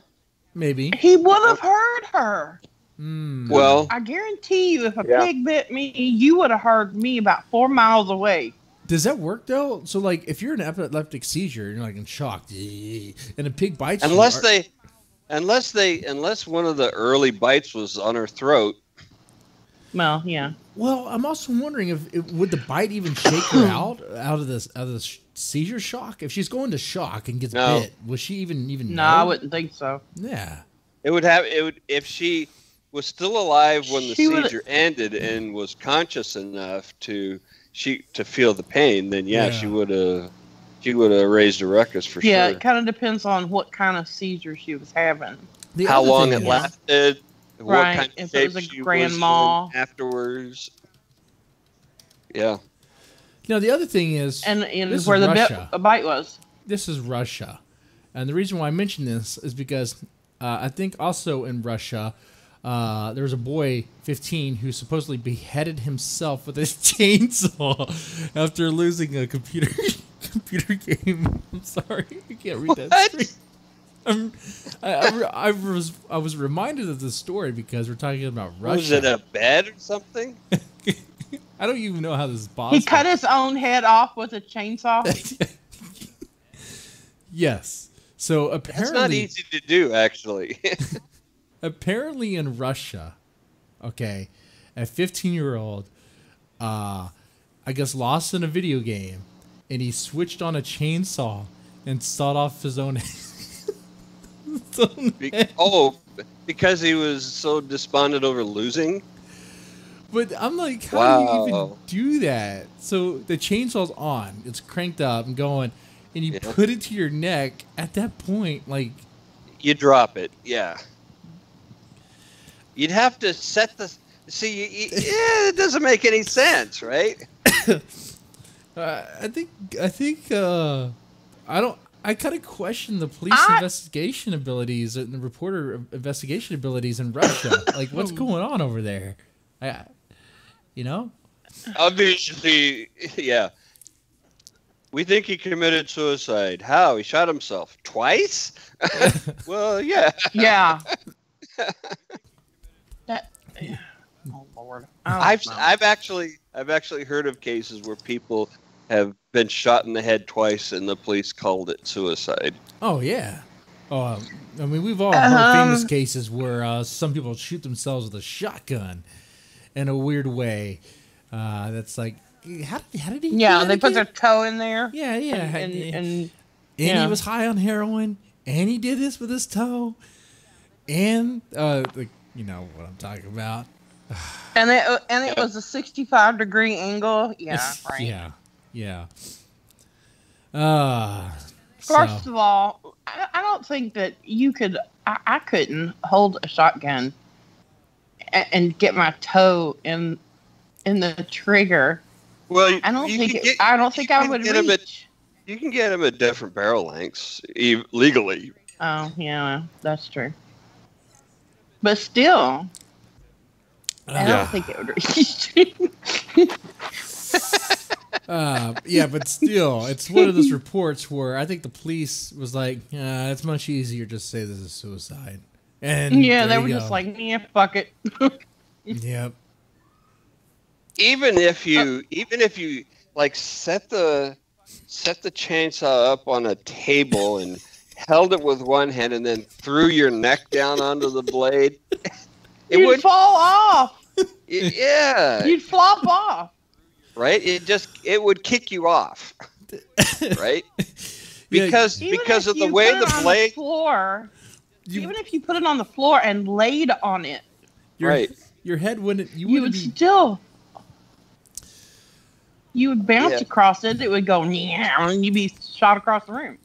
maybe
he would have heard her.
Well,
I guarantee you, if a pig bit me, you would have heard me about 4 miles away.
Does that work though? So like, if you're in an epileptic seizure, you're like in shock, and a pig bites you.
Unless one of the early bites was on her throat.
Well, yeah.
Well, I'm also wondering if would the bite even shake her out of this seizure shock? If she's going to shock and gets bit, would she even know?
No, I wouldn't think so.
Yeah.
It would if she was still alive when the seizure ended and was conscious enough to feel the pain, then she would have raised a ruckus for sure.
Yeah, it kind of depends on what kind of seizure she was having.
How long it lasted. What kind of
if
shape
it was a
she
grandma
was in afterwards. Yeah.
Now the other thing is,
and where the bite was.
This is Russia, and the reason why I mention this is because I think also in Russia, there was a boy, 15, who supposedly beheaded himself with a chainsaw after losing a computer game. I'm sorry, I can't read that straight. I was reminded of this story because we're talking about Russia.
Was it a bed or something?
I don't even know how this is possible.
He cut his own head off with a chainsaw.
Yes. So apparently,
it's not easy to do, actually.
Apparently, in Russia, a 15-year-old, I guess, lost in a video game, and he switched on a chainsaw and sawed off his own head.
Because he was so despondent over losing?
But I'm like, how do you even do that? So the chainsaw's on, it's cranked up and going, and you put it to your neck. At that point, like,
you drop it, You'd have to set the... See, it doesn't make any sense, right?
I kind of question the police investigation abilities and the reporter investigation abilities in Russia. Like, what's going on over there?
Obviously, we think he committed suicide. How? He shot himself twice? Well, yeah.
Yeah. Oh Lord.
I've actually heard of cases where people have been shot in the head twice and the police called it suicide.
Oh yeah. I mean, we've all heard famous cases where some people shoot themselves with a shotgun in a weird way. That's like, how did he?
Yeah, they put their toe in there.
Yeah,
and
he was high on heroin, and he did this with his toe, and you know what I'm talking about.
And it was a 65-degree angle. Yeah, right.
Yeah.
First of all, I don't think that you could. I couldn't hold a shotgun and get my toe in the trigger.
Well,
I don't think I would reach.
You can get them at different barrel lengths legally.
Oh yeah, that's true. But still, I don't think it would reach.
But still, it's one of those reports where I think the police was like, it's much easier just to say this is suicide. And
they were just like, yeah, fuck it.
Yep.
Even if you like set the chainsaw up on a table and held it with one hand and then threw your neck down onto the blade,
it would fall off.
Yeah.
You'd flop off.
Right? It would kick you off. Right? Because of the way the blade
floor. Even if you put it on the floor and laid on it.
Your head wouldn't you would
still you would bounce across it, it would go and you'd be shot across the room.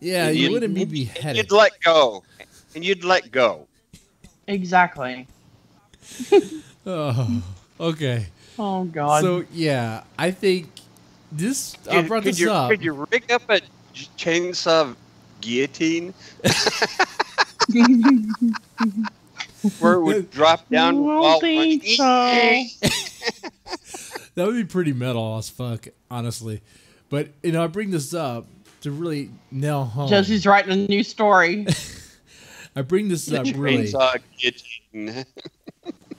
Yeah, you wouldn't be beheaded.
You'd let go. And you'd let go.
Exactly.
Oh, okay.
Oh God.
So yeah, I think this. I brought this up.
Could you rig up a chainsaw guillotine where it would drop down?
I don't think so.
That would be pretty metal as fuck, honestly. But I bring this up to really nail home.
Jesse's writing a new story.
I bring this up really
Chainsaw guillotine.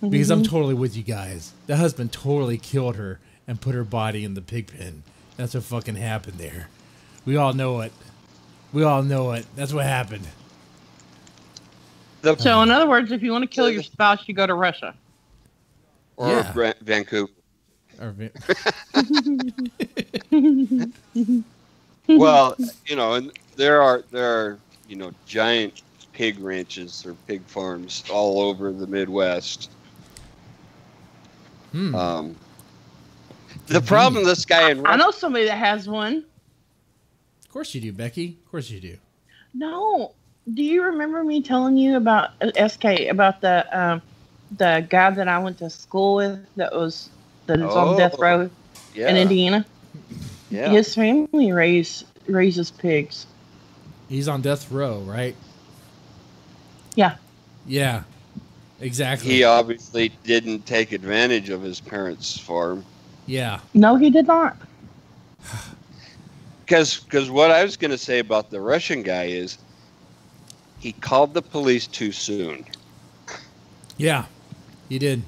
because I'm totally with you guys. The husband totally killed her and put her body in the pig pen. That's what fucking happened there. We all know it. We all know it. That's what happened.
So, in other words, if you want to kill your spouse, you go to Russia.
Or
Yeah.
Vancouver.
Or-
Well, and there are giant pig ranches or pig farms all over the Midwest. The problem this guy in
I know somebody that has one.
Of course you do, Becky. Of course you do.
No. Do you remember me telling you about SK, about the guy that I went to school with that is on death row in Indiana?
Yeah.
His family raises pigs.
He's on death row, right?
Yeah.
Yeah. Exactly.
He obviously didn't take advantage of his parents' farm.
Yeah.
No, he did not.
Because what I was going to say about the Russian guy is he called the police too soon.
Yeah. He did.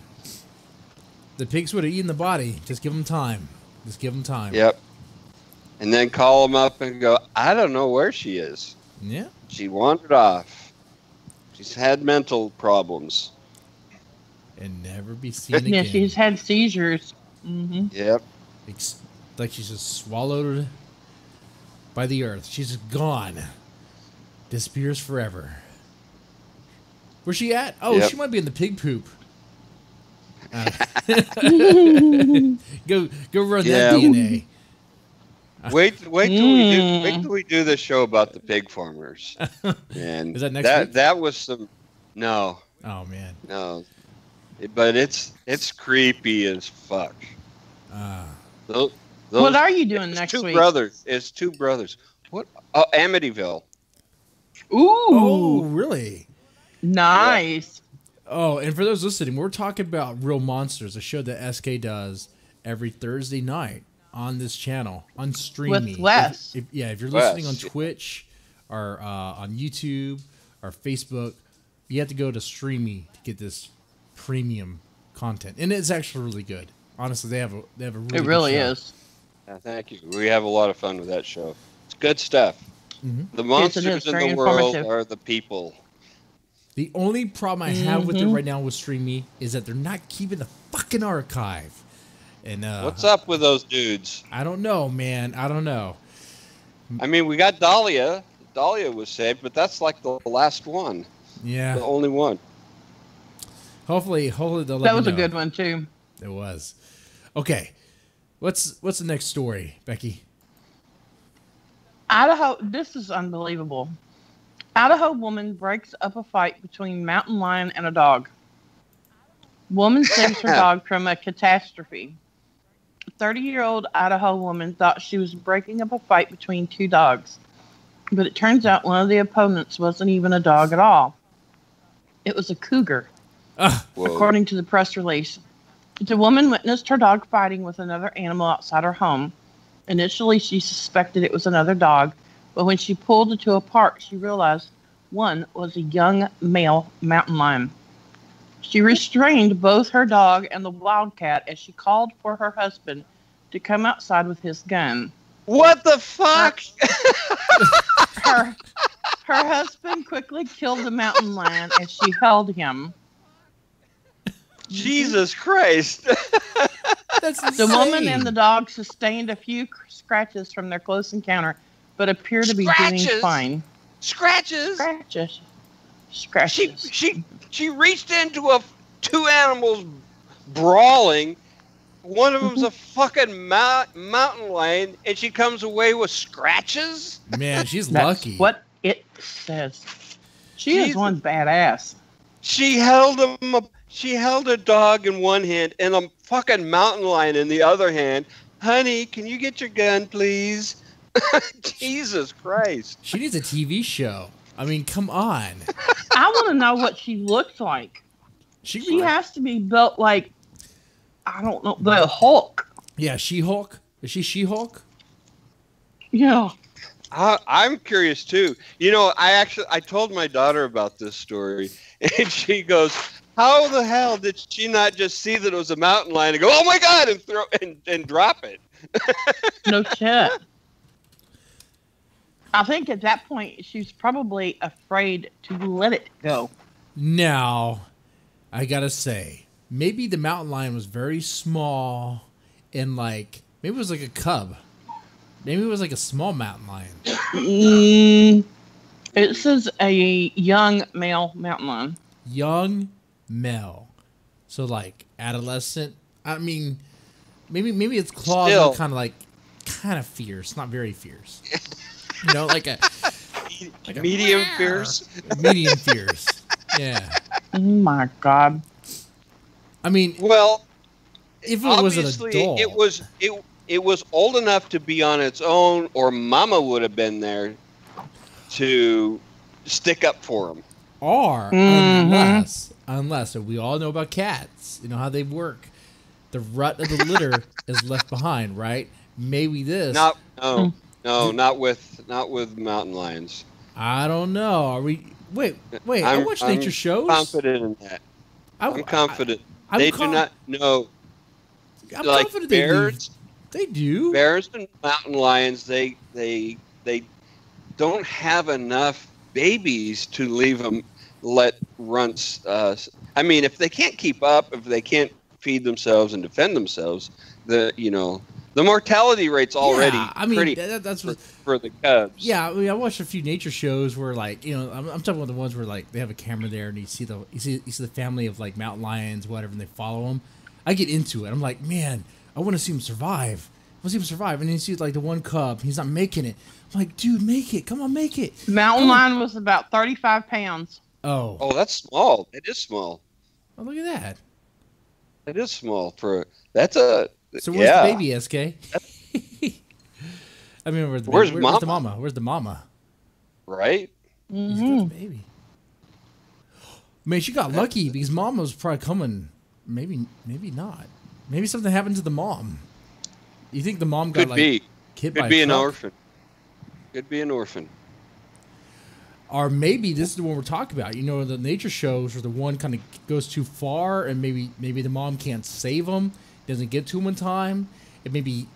The pigs would have eaten the body. Just give them time. Just give them time.
Yep. And then call him up and go, I don't know where she is.
Yeah.
She wandered off. She's had mental problems.
And never be seen again.
Yeah, she's had seizures. Mm-hmm.
Yep.
Like she's just swallowed by the earth. She's gone. Disappears forever. Where's she at? Oh,
Yep.
she might be in the pig poop. Go run that DNA.
Wait till we do the show about the pig farmers. And
Is that next week?
That was some no.
Oh man.
No. But it's creepy as fuck.
What are you doing next week?
It's two brothers. What? Oh, Amityville.
Ooh.
Oh, really?
Nice.
Oh, and for those listening, we're talking about Real Monsters, a show that SK does every Thursday night on this channel, on streaming.
With Wes.
If you're listening on Twitch or on YouTube or Facebook, you have to go to Streamy to get this premium content, and it's actually really good. Honestly, they have a really
It really
good show.
is.
Yeah, thank you. We have a lot of fun with that show. It's good stuff.
Mm-hmm.
The
Yes, it
monsters
is.
in
Very
the world
informative.
are the people.
The only problem I have with it right now with Streamy is that they're not keeping the fucking archive. And
What's up with those dudes?
I don't know, man. I don't know.
I mean, we got Dahlia. Dahlia was saved, but that's like the last one.
Yeah.
The only one.
Hopefully they'll let
That
me
was a
know.
good one too.
It was. Okay. What's the next story, Becky?
Idaho. This is unbelievable. Idaho woman breaks up a fight between mountain lion and a dog. Woman saves her dog from a catastrophe. 30-year-old Idaho woman thought she was breaking up a fight between two dogs, but it turns out one of the opponents wasn't even a dog at all. It was a cougar, according to the press release. The woman witnessed her dog fighting with another animal outside her home. Initially, she suspected it was another dog, but when she pulled it to a park, she realized one was a young male mountain lion. She restrained both her dog and the wildcat as she called for her husband to come outside with his gun.
What the fuck?
Her husband quickly killed the mountain lion as she held him.
Jesus Christ.
That's
The woman and the dog sustained a few scratches from their close encounter, but appear to be doing fine.
Scratches?
Scratches.
She reached into two animals brawling. One of them's a fucking mountain lion, and she comes away with scratches?
Man, she's
That's
lucky.
what it says. She is one badass.
She held him. She held a dog in one hand and a fucking mountain lion in the other hand. Honey, can you get your gun, please? Jesus Christ.
She needs a TV show. I mean, come on.
I want to know what she looks like. She has to be built like, I don't know, the Hulk.
Yeah, Shehulk. Is she Shehulk?
Yeah.
I'm curious too. You know, I told my daughter about this story, and she goes, "How the hell did she not just see that it was a mountain lion and go, oh my god, and throw and drop it?"
No shit. I think at that point she's probably afraid to let it go.
Now, I gotta say, maybe the mountain lion was very small, and like maybe it was like a cub. Maybe it was like a small mountain lion.
It says a young male mountain lion.
Young male. So like adolescent. I mean, maybe its claws
Still.
are kind of fierce, not very fierce. You know, like a
Medium fierce.
medium fierce. Yeah.
Oh my god.
I mean,
Well,
if it was an
obviously
adult,
it was old enough to be on its own, or Mama would have been there to stick up for him.
or unless so we all know about cats. You know how they work. The rut of the litter is left behind, right? Maybe this.
Not with mountain lions.
I don't know. Are we? Wait. I watch nature shows.
Confident in that. I'm confident. They do not know.
I'm
Like
confident
bears.
They do.
Bears and mountain lions, they don't have enough babies to leave them let runts. I mean, if they can't keep up, if they can't feed themselves and defend themselves, the mortality rate's already pretty
that's what,
for the cubs.
Yeah, I mean, I watched a few nature shows where, like, you know, I'm talking about the ones where like they have a camera there and you see the family of like mountain lions, whatever, and they follow them. I get into it. I'm like, man, I want to see him survive. I want to see him survive. And then you see like the one cub, he's not making it. I'm like, dude, make it. Come on, make it.
Mountain lion was about 35 pounds.
Oh,
that's small. It is small.
oh, look at that.
It is small for that's a.
So where's the baby, SK? I mean, where's
Mama?
the mama? Where's the mama?
Right?
He's got the baby. Man, she got lucky because mom was probably coming. Maybe not. Maybe something happened to the mom. You think the mom got hit by
Could be
a
an
truck?
orphan. Could be an orphan.
Or maybe this is the one we're talking about. You know, the nature shows where the one kind of goes too far, and maybe the mom can't save him, doesn't get to him in time, and maybe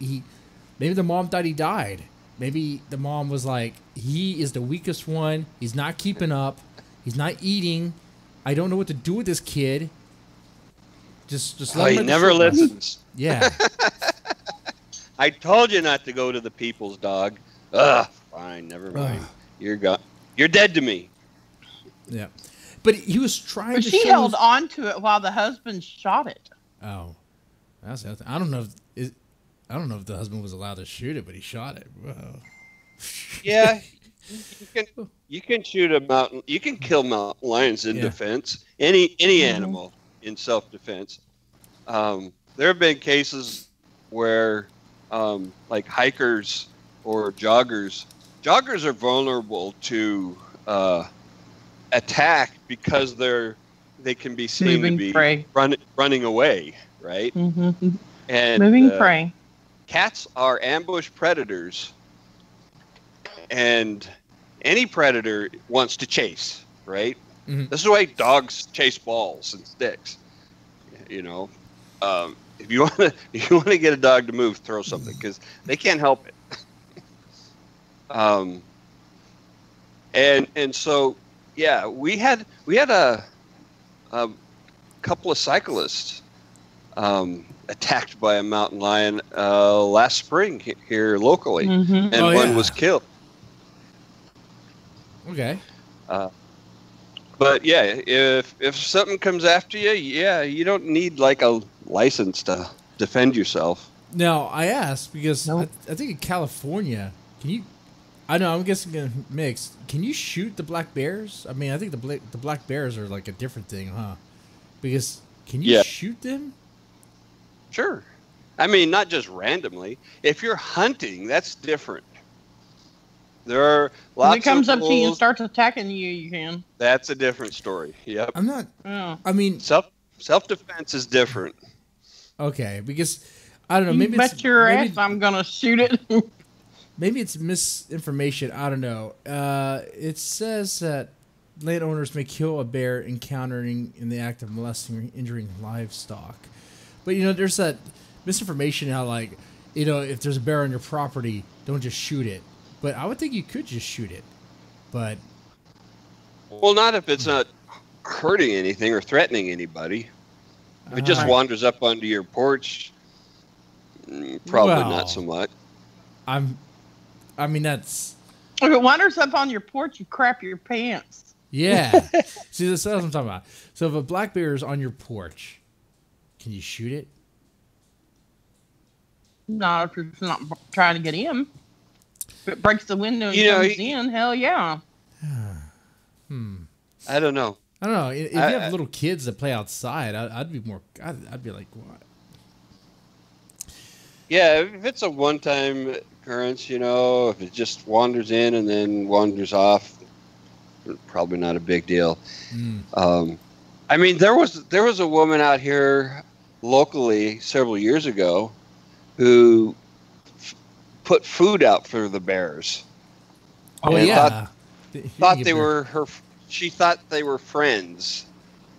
the mom thought he died. Maybe the mom was like, he is the weakest one. He's not keeping up. He's not eating. I don't know what to do with this kid. Just let him.
He never listens.
Yeah.
I told you not to go to the people's dog. Ugh, fine, never mind. You're gone. You're dead to me.
Yeah. But he was trying
But
to
she
show
held on to it while the husband shot it.
Oh. That's I don't know if the husband was allowed to shoot it, but he shot it. Whoa.
Yeah. You can shoot a mountain. You can kill mountain lions in defense. Any animal in self-defense. There have been cases where, like hikers or joggers are vulnerable to attack because they can be seen to be running away, right?
Mm-hmm.
And
moving prey.
Cats are ambush predators, and any predator wants to chase, right?
Mm-hmm.
This is why dogs chase balls and sticks. You know, if you want to get a dog to move, throw something because they can't help it. And so yeah, we had a couple of cyclists attacked by a mountain lion last spring here locally, and one was killed.
Okay.
But yeah, if something comes after you, you don't need like a license to defend yourself.
Now I asked because I think in California, can I know. I'm guessing mixed. Can you shoot the black bears? I mean, I think the black bears are like a different thing, huh? Because can you shoot them?
Sure. I mean, not just randomly. If you're hunting, that's different. There are lots
When it comes
of
up to you and
rules.
starts attacking you, you can.
That's a different story. Yep.
I'm not.
Oh.
I mean,
Self-defense is different.
okay, because I don't know.
You
Maybe
bet
it's
your
maybe,
ass I'm gonna shoot it.
maybe it's misinformation. I don't know. It says that landowners may kill a bear encountering in the act of molesting or injuring livestock. But you know, there's that misinformation how like, you know, if there's a bear on your property, don't just shoot it. But I would think you could just shoot it. But
Well, not if it's not hurting anything or threatening anybody. If it just
Right.
wanders up onto your porch, probably
Well.
not so much.
I mean that's
If it wanders up on your porch, you crap your pants.
yeah. See, that's what I'm talking about. So if a black bear is on your porch, can you shoot it?
Not if it's not trying to get in. If it breaks the window and
You know,
comes in, hell yeah.
I don't know.
I don't know. If you have little kids that play outside, I'd be more. I'd be like, what?
Yeah, if it's a one-time occurrence, you know, if it just wanders in and then wanders off, probably not a big deal. I mean, there was a woman out here locally several years ago who put food out for the bears.
Oh
And
yeah.
Thought they were her. She thought they were friends.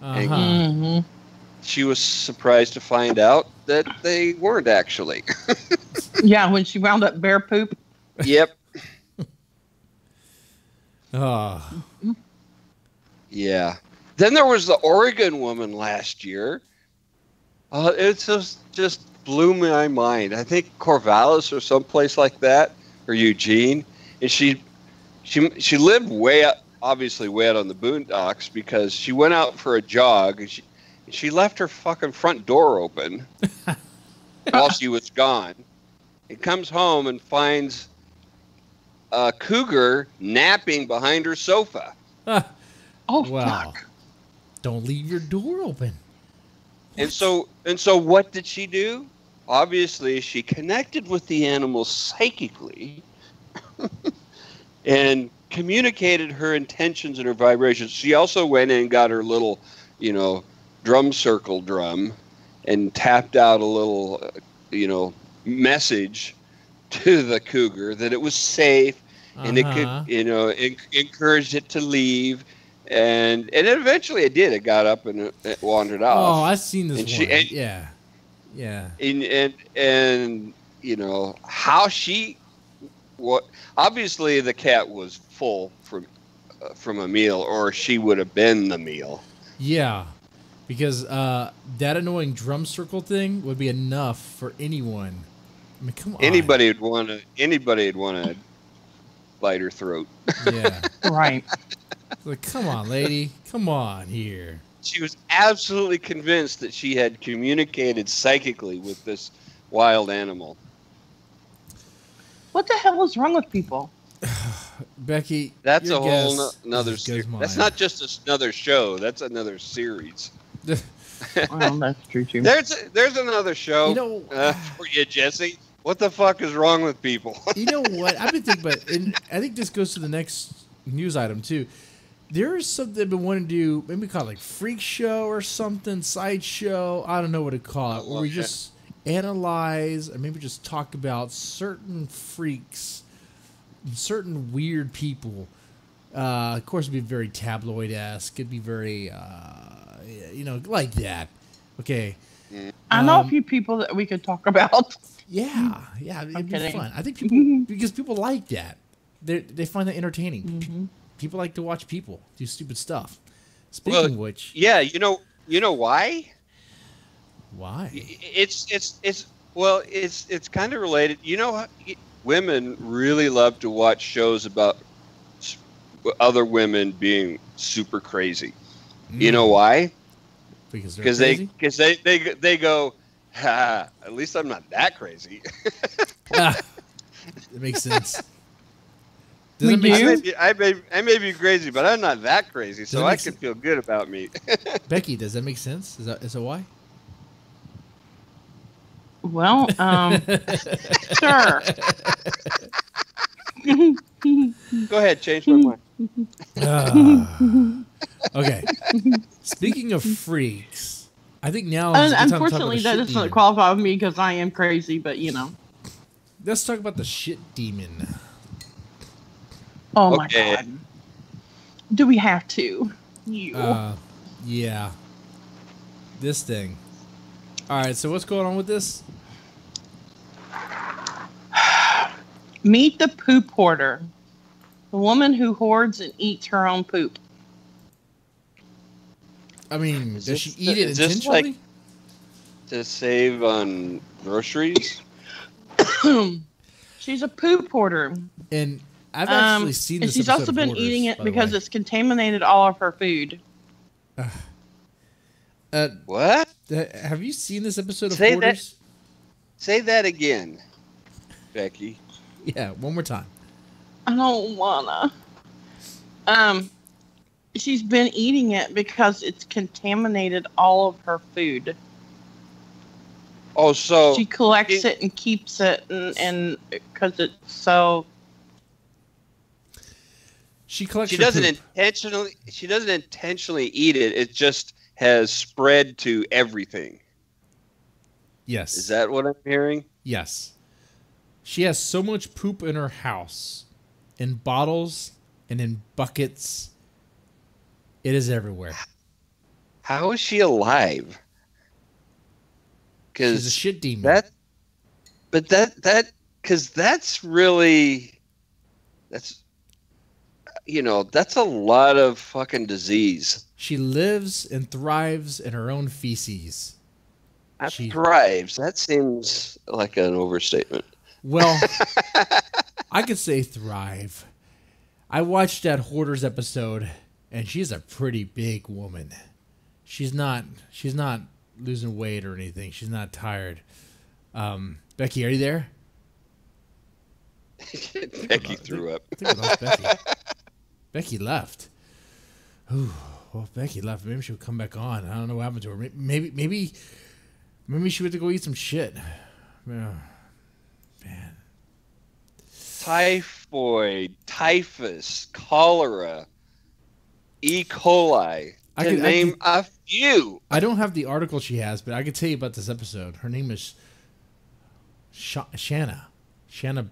Uh-huh.
Mm-hmm.
She was surprised to find out that they weren't actually.
Yeah, when she wound up bear poop.
Yep.
Oh.
Yeah. Then there was the Oregon woman last year. It just blew my mind. I think Corvallis or someplace like that, or Eugene, and she lived way out, obviously way out on the boondocks because she went out for a jog and she left her fucking front door open while she was gone. And comes home and finds a cougar napping behind her sofa.
Oh,
Wow.
fuck.
Don't leave your door open.
And so what did she do? Obviously, she connected with the animal psychically and communicated her intentions and her vibrations. She also went in and got her little, drum circle drum and tapped out a little, message to the cougar that it was safe and it could, encouraged it to leave. And eventually it did. It got up and it wandered off.
Oh, I've seen this
And
one.
she-
Yeah.
And how obviously the cat was full from a meal, or she would have been the meal.
Yeah. Because that annoying drum circle thing would be enough for anyone. I mean, come on.
Anybody would want to bite her throat.
Yeah.
Right.
Like, come on, lady. Come on here.
She was absolutely convinced that she had communicated psychically with this wild animal.
What the hell is wrong with people?
Becky,
That's
your
a whole
guess
another
is as good as
series. That's
mine.
not just another show. That's another series.
Well, that's true too.
There's another show
You know-
for you, Jesse. What the fuck is wrong with people?
You know what? I've been thinking about, and I think this goes to the next news item too. There is something I've been wanting to do. Maybe call it like freak show or something, sideshow. I don't know what to call it. Where we
Okay.
just analyze and maybe just talk about certain freaks, certain weird people. Of course, it'd be very tabloid-esque. It'd be very, like that. Okay.
I know a few people that we could talk about.
Yeah, it'd be
kidding.
fun. I think people because people like that. They find that entertaining.
Mm-hmm.
People like to watch people do stupid stuff. Speaking of which,
Yeah, you know why?
why?
It's kind of related. You know, women really love to watch shows about other women being super crazy. You know why?
Because they're
Because
crazy.
they go, ha, at least I'm not that crazy.
Ah, that makes sense. Does it make sense?
I may be crazy, but I'm not that crazy, so I can feel good about me.
Becky, does that make sense? Is that why?
Well, sure.
Go ahead, change my mind.
Okay. Speaking of freaks, I think now is a good time to talk
Unfortunately,
about
that
the
doesn't
shit demon.
qualify me because I am crazy, but you know.
Let's talk about the shit demon.
Oh my
Okay.
god. Do we have to? You.
Yeah. This thing. All right, so what's going on with this?
Meet the poop hoarder. The woman who hoards and eats her own poop.
I mean,
Is
does she
this-
eat it
is this
intentionally?
To save on groceries?
She's a poop hoarder.
And I've actually seen
And
this
she's
episode
also
of
been
Hoarders,
eating it
by the
because
way.
it's contaminated all of her food.
What?
Have you seen this episode of
Say that-
Hoarders?
Say that again, Becky.
Yeah, one more time.
I don't wanna. She's been eating it because it's contaminated all of her food.
Oh, so
She collects it and keeps it, and because it's so.
She collects.
she
her
doesn't
poop.
intentionally. She doesn't intentionally eat it. It just has spread to everything.
Yes.
Is that what I'm hearing?
Yes. She has so much poop in her house, in bottles and in buckets. It is everywhere.
How is she alive?
She's a
Because
shit demon.
because that's really, that's a lot of fucking disease.
She lives and thrives in her own feces.
That
She-
thrives. That seems like an overstatement.
Well, I could say thrive. I watched that Hoarders episode, and she's a pretty big woman. She's not losing weight or anything. She's not tired. Becky, are you there?
Becky threw up.
I think I lost Becky. Becky left. Ooh, well, Becky left. Maybe she'll come back on. I don't know what happened to her. Maybe she went to go eat some shit. Man.
Typhoid, typhus, cholera, E. coli, to name a few.
I don't have the article she has, but I can tell you about this episode. Her name is Shanna. Shanna.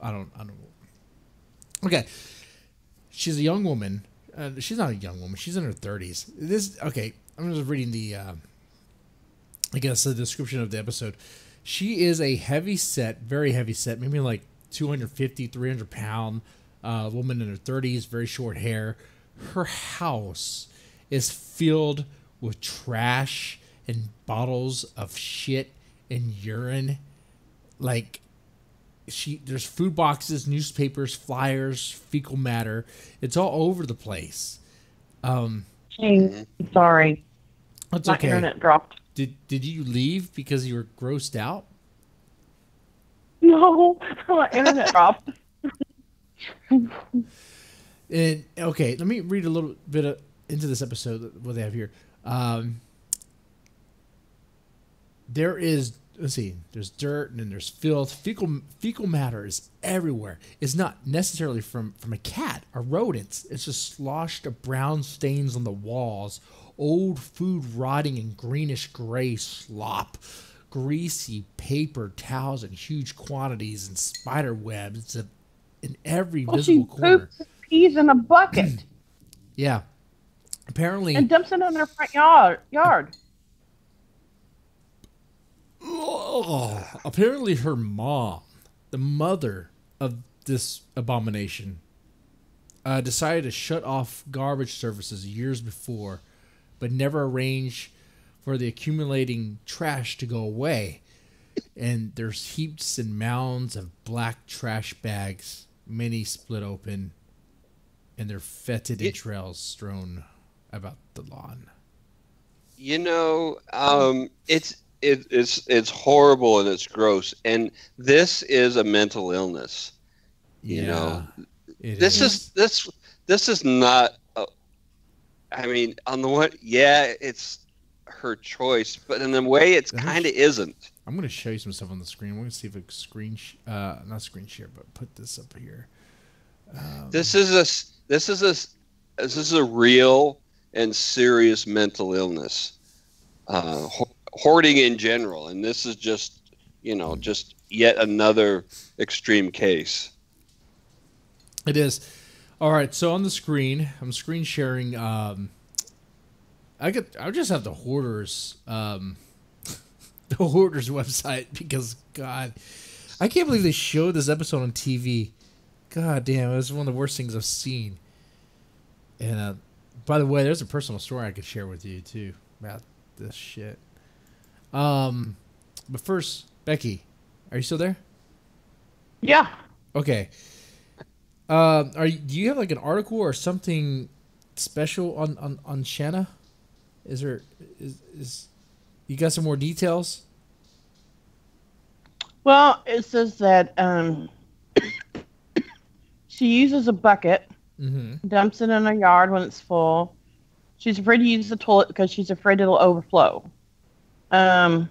I don't know. Okay. She's a young woman. She's not a young woman. She's in her 30s. Okay. I'm just reading the, I guess, the description of the episode. She is a heavy set, very heavy set, maybe like 250, 300 pound woman in her 30s, very short hair. Her house is filled with trash and bottles of shit and urine. Like, there's food boxes, newspapers, flyers, fecal matter. It's all over the place.
Hey, sorry.
That's
My
okay.
internet dropped.
Did you leave because you were grossed out?
No, my internet dropped.
And okay, let me read a little bit into this episode. What they have here. There is, let's see, there's dirt and then there's filth. Fecal matter is everywhere. It's not necessarily from a cat or rodents. It's just sloshed brown stains on the walls, old food rotting in greenish gray slop, greasy paper towels in huge quantities, and spider webs in every visible corner.
Poops and pees in a bucket
Yeah. Apparently,
and dumps it in her front yard.
apparently her mom, the mother of this abomination, decided to shut off garbage services years before, but never arranged for the accumulating trash to go away. And there's heaps and mounds of black trash bags, many split open, and their fetid entrails strewn about the lawn.
You know, it's horrible and it's gross. And this is a mental illness. You know, This is not. I mean, on the one, yeah, it's her choice, but in a way, it's kind of isn't.
I'm going to show you some stuff on the screen. We're going to see if it not screen share, but put this up here.
This is a real and serious mental illness, hoarding in general, and this is just yet another extreme case.
It is. All right, so on the screen, I'm screen sharing. I just have the Hoarders, the Hoarders website because God, I can't believe they showed this episode on TV. God damn, it was one of the worst things I've seen. And by the way, there's a personal story I could share with you too about this shit. But first, Becky, are you still there?
Yeah.
Okay. Do you have like an article or something special on Shanna? Is you got some more details?
Well, it says that she uses a bucket, dumps it in her yard when it's full. She's afraid to use the toilet because she's afraid it'll overflow.
Unlike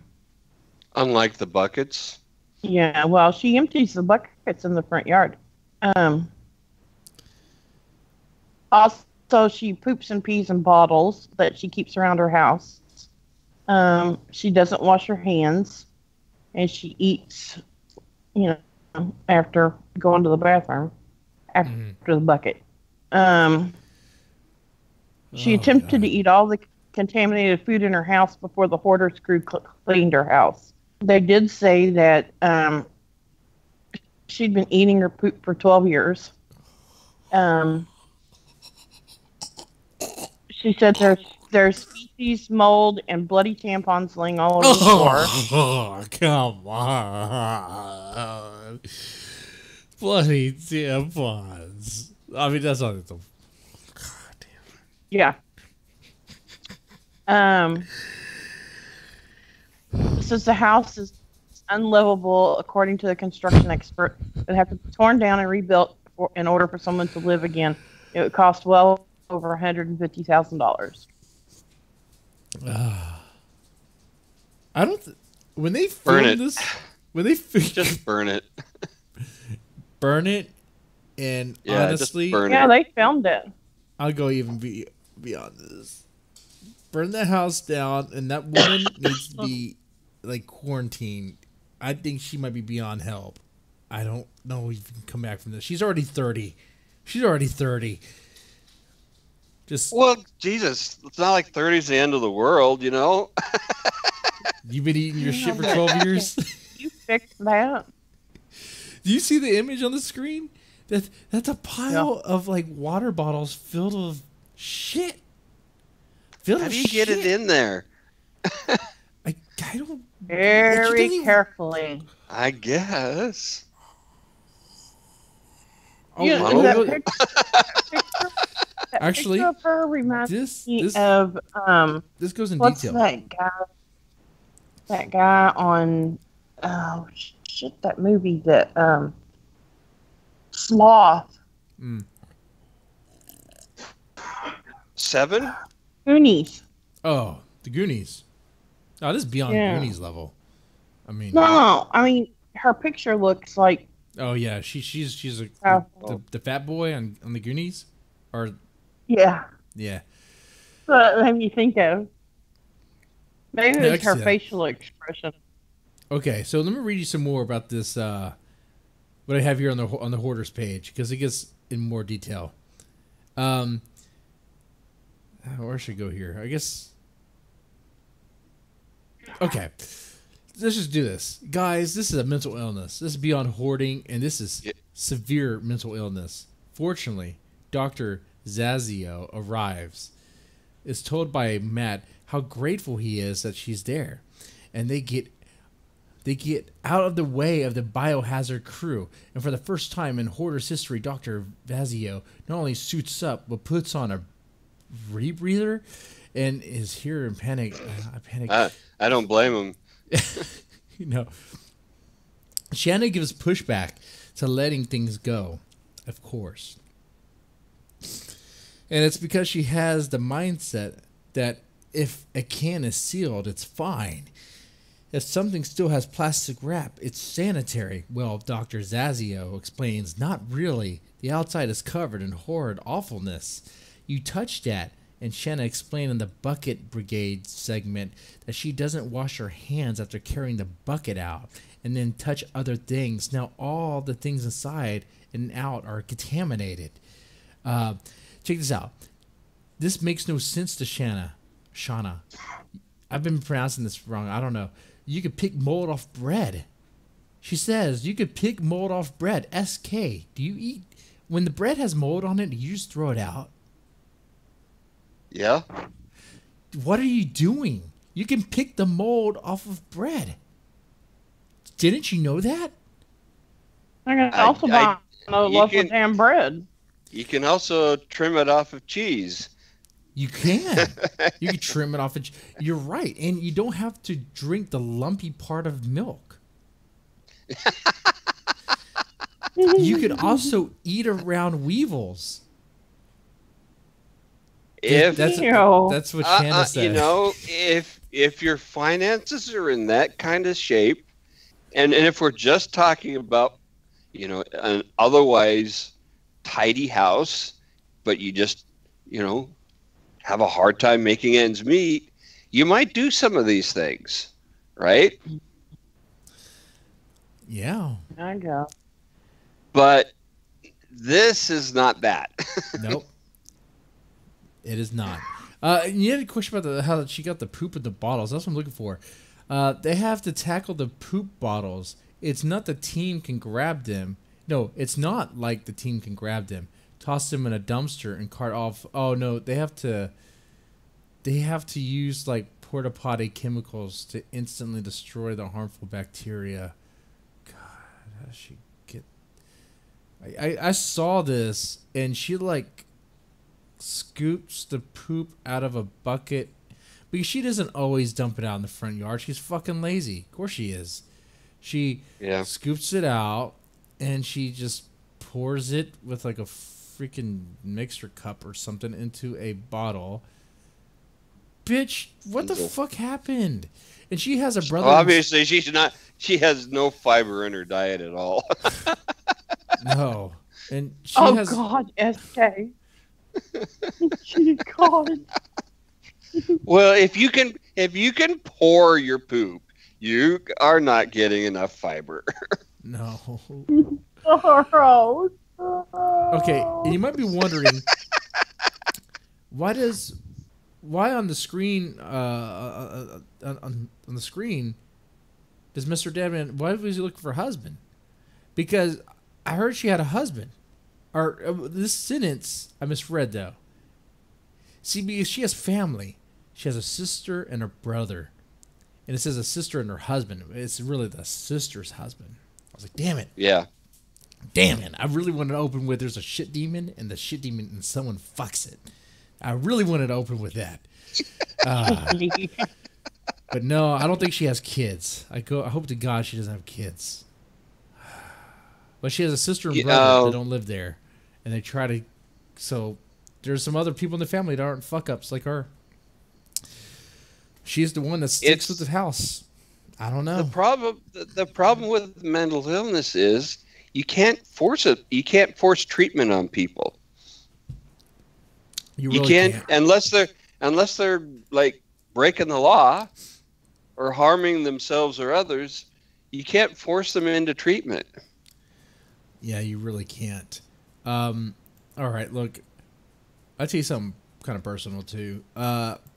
the buckets.
Yeah, well, she empties the buckets in the front yard. Also, she poops and pees in bottles that she keeps around her house. She doesn't wash her hands, and she eats, after going to the bathroom, after the bucket. She attempted to eat all the contaminated food in her house before the hoarders crew cleaned her house. They did say that she'd been eating her poop for 12 years. She said there's feces, mold, and bloody tampons laying all over the floor.
Oh, come on. Bloody tampons. I mean, that's not... God damn.
Yeah. Since the house is unlivable, according to the construction expert, it have to be torn down and rebuilt in order for someone to live again. It would cost well over $150,000.
I don't. When they
Burn
filmed
it.
this, when they
Just burn it.
burn it, and
Yeah,
honestly,
just burn
Yeah,
it.
they filmed it.
I'll go even beyond this. Burn the house down, and that woman needs to be like quarantined. I think she might be beyond help. I don't know if you can come back from this. She's already 30. She's already 30. Just
Well, Jesus, it's not like 30's the end of the world, you know?
you've been eating your shit for 12 years.
You fixed that.
Do you see the image on the screen? That's a pile of like water bottles filled with shit.
How do you get it in there?
I don't.
Very carefully.
I guess.
Oh,
You know,
oh,
that
oh, actually,
picture of her reminds me
this
of
this goes in
what's
detail.
that guy? That guy on that movie that Sloth.
7?
Goonies.
Oh, the Goonies. Oh, this is beyond
Yeah.
Goonies level. I mean,
No, I mean her picture looks like
oh yeah, she's the fat boy on the Goonies, or
yeah.
yeah.
That made me think of. Maybe
Yeah, I
it's
can
her
see that.
facial expression.
Okay, so let me read you some more about this. What I have here on the Hoarders page because it gets in more detail. Where should I go here? I guess. Okay, let's just do this, guys. This is a mental illness. This is beyond hoarding, and this is severe mental illness. Fortunately, Dr. Zazio arrives. Is told by Matt how grateful he is that she's there, and they get out of the way of the biohazard crew. And for the first time in Hoarder's history, Dr. Vazio not only suits up but puts on a rebreather and is here in panic.
I don't blame him.
You know, Shanna gives pushback to letting things go. of course. And it's because she has the mindset that if a can is sealed, it's fine. If something still has plastic wrap, it's sanitary. Well, Dr. Zazio explains, not really. The outside is covered in horrid awfulness. You touch that. And Shanna explained in the Bucket Brigade segment that she doesn't wash her hands after carrying the bucket out and then touch other things. Now all the things inside and out are contaminated. Check this out. This makes no sense to Shanna. I've been pronouncing this wrong. I don't know. You could pick mold off bread. She says you could pick mold off bread. SK. Do you eat... When the bread has mold on it, do you just throw it out?
Yeah.
What are you doing? You can pick the mold off of bread. Didn't you know that?
I can also buy a loaf of damn bread.
You can also trim it off of cheese.
You can. You can trim it off of... You're right. And you don't have to drink the lumpy part of milk. You could also eat around weevils. That's what Shanna said.
You know, if your finances are in that kind of shape, and if we're just talking about, you know, an otherwise tidy house, but you just, you know, have a hard time making ends meet, you might do some of these things, right?
Yeah.
I go.
But this is not that.
Nope. It is not. You had a question about how she got the poop in the bottles. That's what I'm looking for. They have to tackle the poop bottles. It's not the team can grab them. No, it's not like the team can grab them, toss them in a dumpster, and cart off. Oh no, they have to use like porta potty chemicals to instantly destroy the harmful bacteria. God, how does she get? I saw this, and she like scoops the poop out of a bucket because she doesn't always dump it out in the front yard. She's fucking lazy. Of course she is. She scoops it out and she just pours it with like a freaking mixer cup or something into a bottle. Bitch, what the fuck happened? And she has a brother.
Well, obviously, she has no fiber in her diet at all.
No. And she has...
God, SK. God.
Well, if you can pour your poop, you are not getting enough fiber.
No.
Gross.
Okay, and you might be wondering why on the screen on the screen does Mr. Deadman, why was he looking for a husband? Because I heard she had a husband. Or this sentence I misread though. See, because she has family. She has a sister and a brother. And it says a sister and her husband. It's really the sister's husband. I was like, damn it.
Yeah.
Damn it. I really wanted to open with there's a shit demon and the shit demon and someone fucks it. I really wanted to open with that. But no, I don't think she has kids. I hope to God she doesn't have kids. But she has a sister and brother that don't live there. And they try to... So there's some other people in the family that aren't fuck-ups like her. She's the one that sticks with the house. I don't know.
The problem with mental illness is you can't force it. You can't force treatment on people. You can't unless they're like breaking the law or harming themselves or others. You can't force them into treatment.
Yeah, you really can't. All right, look, I'll tell you something kind of personal too.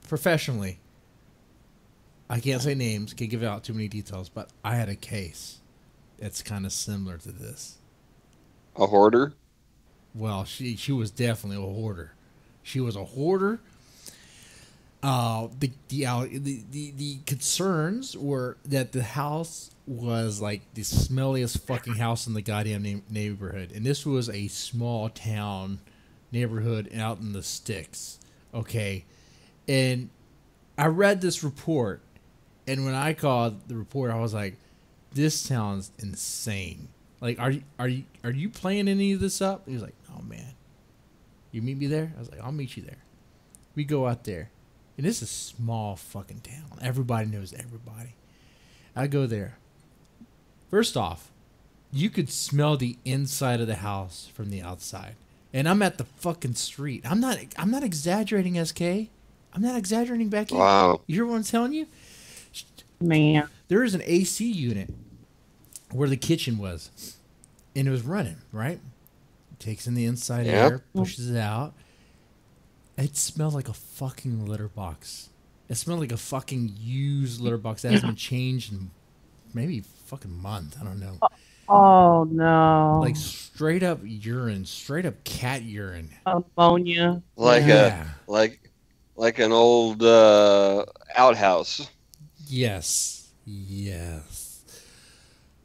Professionally, I can't say names, can't give out too many details, but I had a case that's kind of similar to this.
A hoarder?
Well, she was definitely a hoarder. She was a hoarder. The concerns were that the house was like the smelliest fucking house in the goddamn neighborhood, and this was a small town neighborhood out in the sticks. Okay, and I read this report, and when I called the report, I was like, "This sounds insane." Like, are you playing any of this up? He was like, oh man, you meet me there? I was like, I'll meet you there. We go out there, and this is a small fucking town. Everybody knows everybody. I go there. First off, you could smell the inside of the house from the outside. And I'm at the fucking street. I'm not exaggerating, SK. I'm not exaggerating, Becky.
Wow.
You hear what I'm telling you?
Man.
There is an AC unit where the kitchen was. And it was running, right? Takes in the inside air, pushes it out. It smelled like a fucking litter box. It smelled like a fucking used litter box that hasn't been changed in maybe a fucking month. I don't know.
Oh no!
Like straight up urine, straight up cat urine.
Ammonia.
Like
Yeah.
like an old outhouse.
Yes. Yes.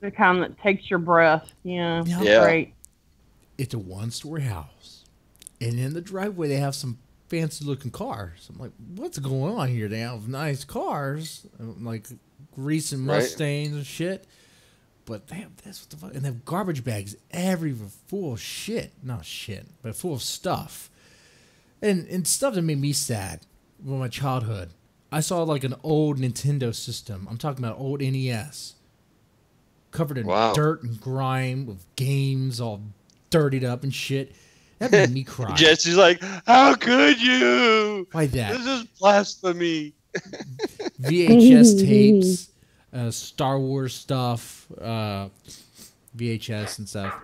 The kind that takes your breath. Yeah.
Yeah.
Great.
It's a one-story house. And in the driveway, they have some fancy-looking cars. I'm like, what's going on here? They have nice cars, like recent Mustangs and shit. But they have this, what the fuck? And they have garbage bags everywhere full of shit. Not shit, but full of stuff. And stuff that made me sad with my childhood. I saw like an old Nintendo system. I'm talking about old NES. Covered in dirt and grime with games all dirtied up and shit. That made me cry.
Jesse's like, how could you?
Why that?
This is blasphemy.
VHS tapes, Star Wars stuff, VHS and stuff.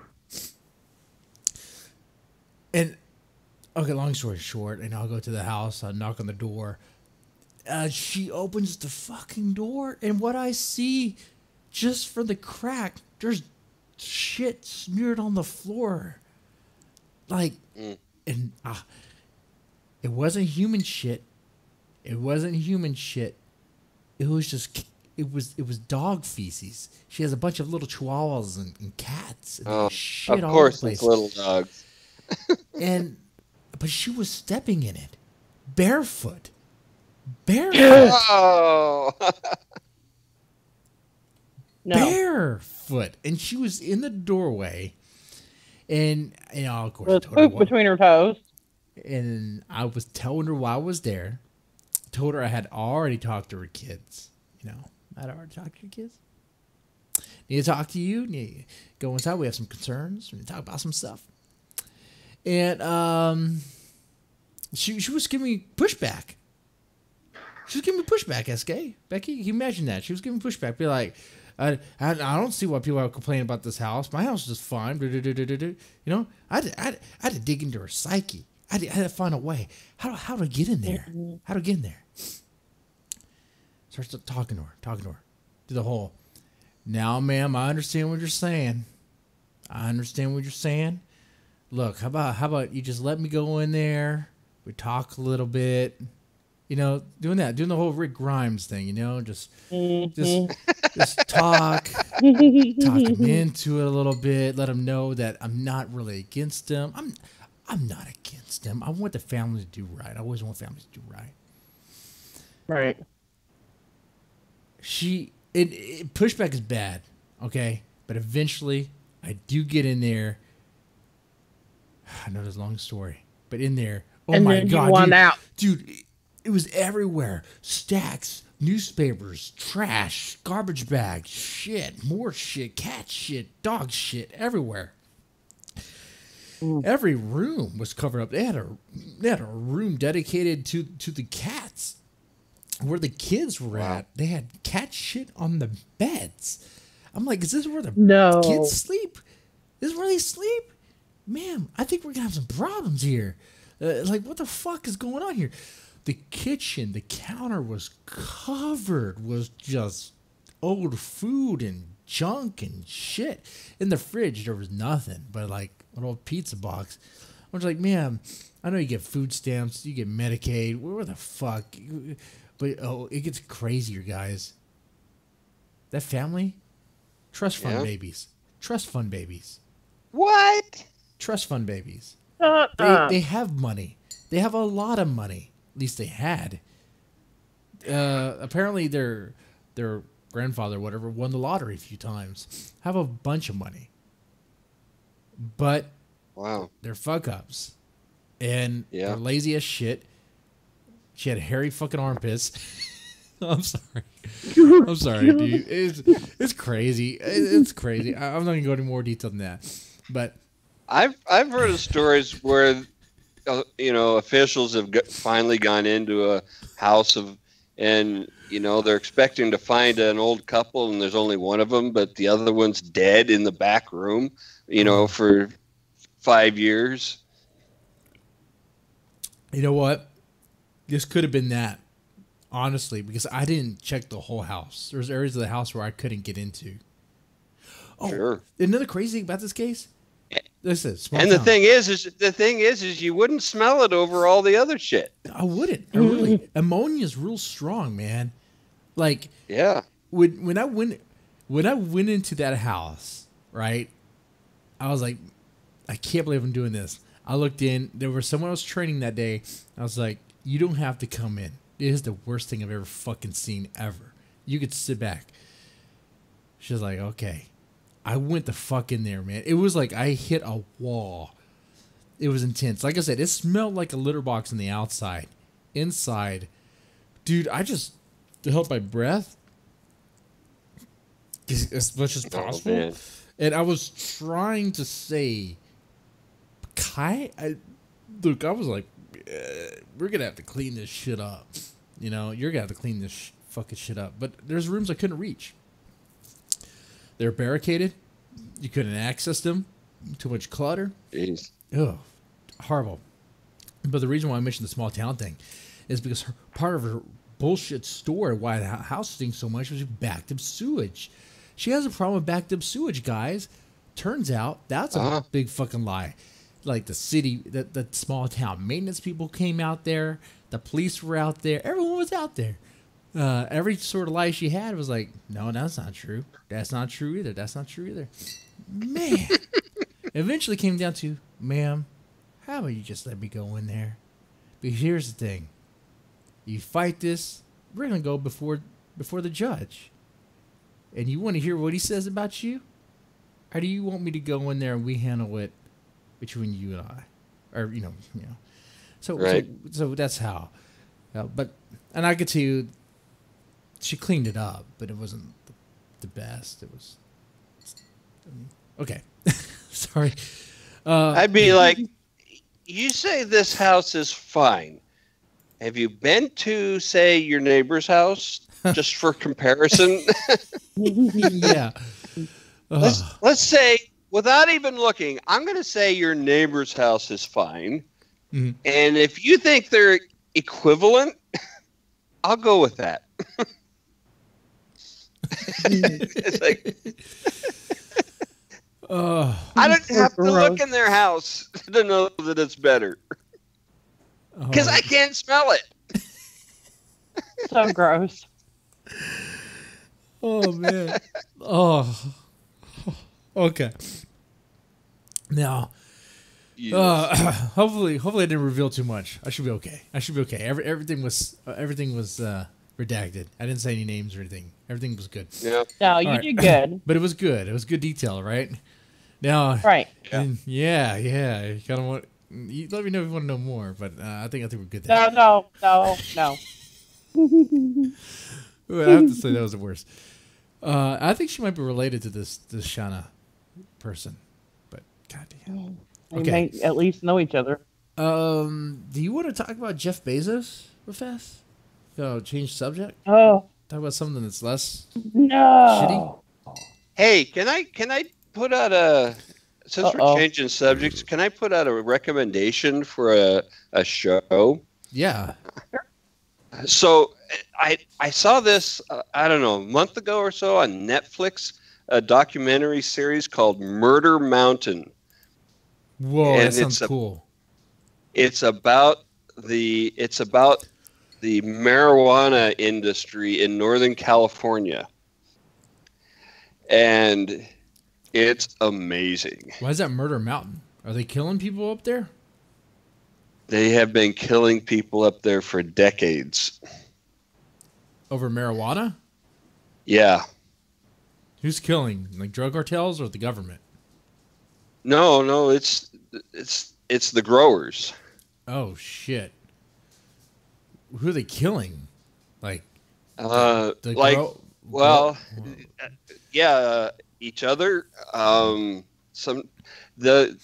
And, okay, long story short, and I'll go to the house, I'll knock on the door. She opens the fucking door, and what I see, just for the crack, there's shit smeared on the floor. Like, and it wasn't human shit. It wasn't human shit. It was just, it was dog feces. She has a bunch of little chihuahuas and cats. And shit
of
all over
course,
the
it's
place.
little dogs.
But she was stepping in it, barefoot.
Oh.
No.
Barefoot, and she was in the doorway. And, you know, of course,
With poop between her toes.
And I was telling her why I was there. Told her I had already talked to her kids. You know, I'd already talked to your kids. Need to talk to you. Need to go inside. We have some concerns. We need to talk about some stuff. And she was giving me pushback. She was giving me pushback, SK. Becky, can you imagine that? She was giving me pushback. Be like, I don't see why people are complaining about this house. My house is just fine. You know, I had to dig into her psyche. I had to find a way. How to get in there? How to get in there? Starts talking to her. Do the whole, now, ma'am, I understand what you're saying. Look, how about you just let me go in there? We talk a little bit. You know, doing the whole Rick Grimes thing, you know, just talk him into it a little bit, let him know that I'm not really against him. I'm not against him. I want the family to do right. I always want families to do right.
Right.
Pushback is bad, okay? But eventually, I do get in there. I know there's a long story, but in there, oh my God, dude. It was everywhere. Stacks, newspapers, trash, garbage bags, shit, more shit, cat shit, dog shit, everywhere. Every room was covered up. They had a room dedicated to the cats. Where the kids were at, they had cat shit on the beds. I'm like, is this where the kids sleep? This is where they sleep? Ma'am, I think we're going to have some problems here. Like, what the fuck is going on here? The kitchen, the counter was covered with just old food and junk and shit. In the fridge, there was nothing but like an old pizza box. I was like, ma'am, I know you get food stamps, you get Medicaid, where the fuck? But it gets crazier, guys. That family, trust fund babies. Trust fund babies.
What?
Trust fund babies.
Shut up.
They have money. They have a lot of money. At least they had. Apparently their grandfather, whatever, won the lottery a few times. Have a bunch of money. but
Wow.
they're fuck ups, and
Yeah.
they're lazy as shit. She had hairy fucking armpits. I'm sorry. I'm sorry, dude. It's crazy. It's crazy. I'm not gonna go into more detail than that. But
I've heard of stories where officials have finally gone into a house and they're expecting to find an old couple and there's only one of them, but the other one's dead in the back room. For 5 years.
You know what? This could have been that. Honestly, because I didn't check the whole house. There's areas of the house where I couldn't get into. Oh,
Sure.
Another crazy thing about this case. Listen,
And the thing is you wouldn't smell it over all the other shit.
I wouldn't. I really. Ammonia's real strong, man. Like,
Yeah.
when I went into that house, right? I was like, I can't believe I'm doing this. I looked in. There was someone else training that day. I was like, you don't have to come in. It is the worst thing I've ever fucking seen ever. You could sit back. She was like, okay. I went the fuck in there, man. It was like I hit a wall. It was intense. Like I said, it smelled like a litter box on the outside. Inside, dude, to help my breath as much as possible.
Man.
And I was trying to say, look, I was like, we're going to have to clean this shit up. You're going to have to clean this fucking shit up. But there's rooms I couldn't reach. They're barricaded. You couldn't access them. Too much clutter.
Jeez.
Ugh, horrible. But the reason why I mentioned the small town thing is because part of her bullshit story, why the house stinks so much, was backed up sewage. She has a problem with backed up sewage, guys. Turns out that's a big fucking lie. Like the city, the small town maintenance people came out there. The police were out there. Everyone was out there. Every sort of lie she had was like, no, that's not true. That's not true either. That's not true either. Man. Eventually came down to, ma'am, how about you just let me go in there? Because here's the thing. You fight this, we're going to go before the judge. And you want to hear what he says about you? Or do you want me to go in there and we handle it between you and I? Or, So,
right.
so that's how. And I could tell you, she cleaned it up, but it wasn't the best. It was, okay. Sorry.
I'd be like, you say this house is fine. Have you been to, say, your neighbor's house just for comparison?
Yeah.
Let's say, without even looking, I'm going to say your neighbor's house is fine.
Mm-hmm.
And if you think they're equivalent, I'll go with that. It's like, I don't have to look in their house to know that it's better. Because I can't smell it.
So gross.
Oh, man. Oh. Okay. Now, hopefully I didn't reveal too much. I should be okay. Everything was redacted. I didn't say any names or anything. Everything was good.
Yeah.
No, you did good.
But it was good. It was good detail, right? Now,
Right.
Yeah. You kind of want. You let me know if you want to know more. But I think we're good there.
No.
I have to say that was the worst. I think she might be related to this Shauna person, but goddamn.
We
Okay.
may at least know each other.
Do you want to talk about Jeff Bezos real fast? Change subject.
Oh
Talk about something that's less
no!
shitty.
Hey, can I put out since we're changing subjects, can I put out a recommendation for a show?
Yeah.
So I saw this, I don't know, a month ago or so on Netflix, a documentary series called Murder Mountain.
Whoa,
And
that sounds cool.
It's about the marijuana industry in Northern California. And it's amazing.
Why is that Murder Mountain? Are they killing people up there?
They have been killing people up there for decades.
Over marijuana?
Yeah.
Who's killing? Like drug cartels or the government?
No, it's the growers.
Oh shit! Who are they killing? Like,
Like, well, yeah, each other. Some the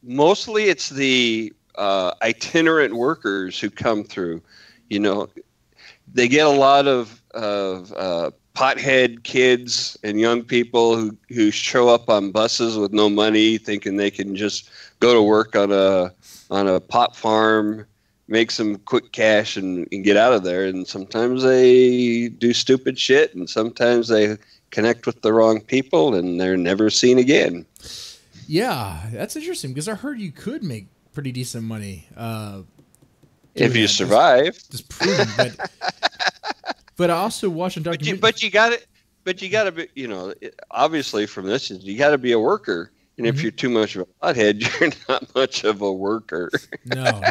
Mostly it's the itinerant workers who come through. You know, they get a lot of pothead kids and young people who show up on buses with no money, thinking they can just go to work on a pot farm, make some quick cash, and get out of there. And sometimes they do stupid shit, and sometimes they connect with the wrong people, and they're never seen again.
Yeah, that's interesting because I heard you could make pretty decent money
if you survive.
Just proving, but I also watched a documentary.
But you got to be, you know, obviously from this, you got to be a worker. And if you're too much of a pothead, you're not much of a worker.
No.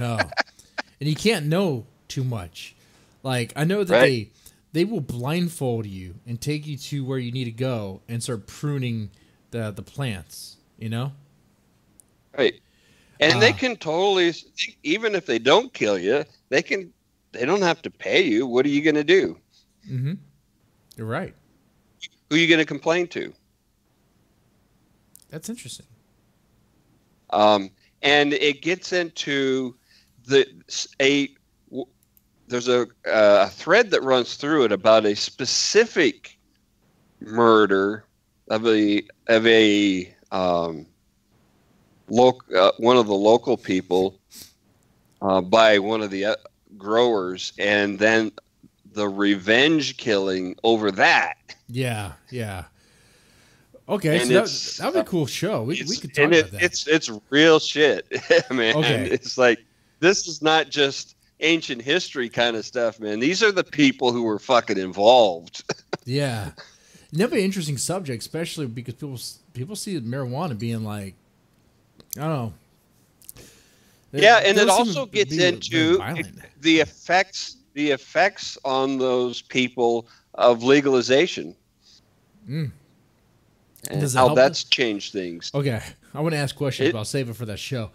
And you can't know too much. Like, I know that they will blindfold you and take you to where you need to go and start pruning the plants, you know?
Right. And they can totally, even if they don't kill you, they don't have to pay you. What are you going to do?
Mm-hmm. You're right.
Who are you going to complain to?
That's interesting.
And it gets into there's a thread that runs through it about a specific murder of a one of the local people by one of the growers, and then the revenge killing over that.
Yeah. Okay, and so that would be a cool show. We could talk about that.
It's real shit, man.
Okay.
It's like, this is not just ancient history kind of stuff, man. These are the people who were fucking involved.
Yeah. And that'd be an interesting subject, especially because people see marijuana being like, I don't know.
Yeah, and it also gets into the effects on those people of legalization. And how that's changed things.
Okay. I want to ask questions, but I'll save it for that show.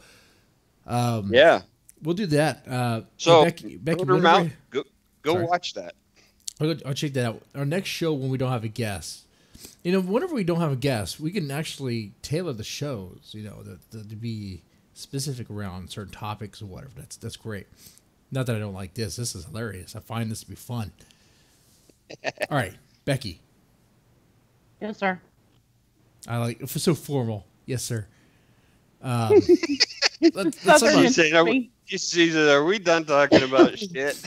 Yeah.
We'll do that.
So,
Becky,
go watch that.
I'll check that out. Our next show, when we don't have a guest. You know, whenever we don't have a guest, we can actually tailor the shows, you know, to be specific around certain topics or whatever. That's great. Not that I don't like this. This is hilarious. I find this to be fun. All right, Becky.
Yes, sir.
I like it so formal. Yes, sir.
Let's are we done talking about shit?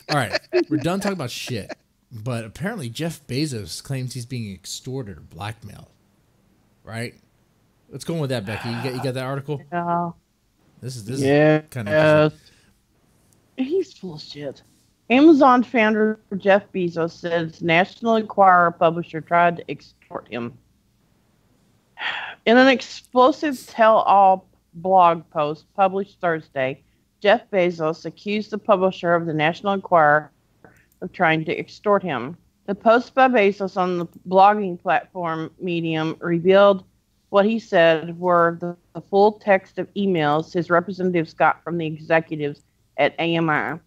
All right, we're done talking about shit. But apparently Jeff Bezos claims he's being extorted or blackmailed. Right? Let's go with that, Becky. You got that article?
Yeah.
This is kind of interesting.
He's full of shit. Amazon founder Jeff Bezos says National Enquirer publisher tried to extort him. In an explosive tell-all blog post published Thursday, Jeff Bezos accused the publisher of the National Enquirer of trying to extort him. The post by Bezos on the blogging platform Medium revealed what he said were the full text of emails his representatives got from the executives at AMI,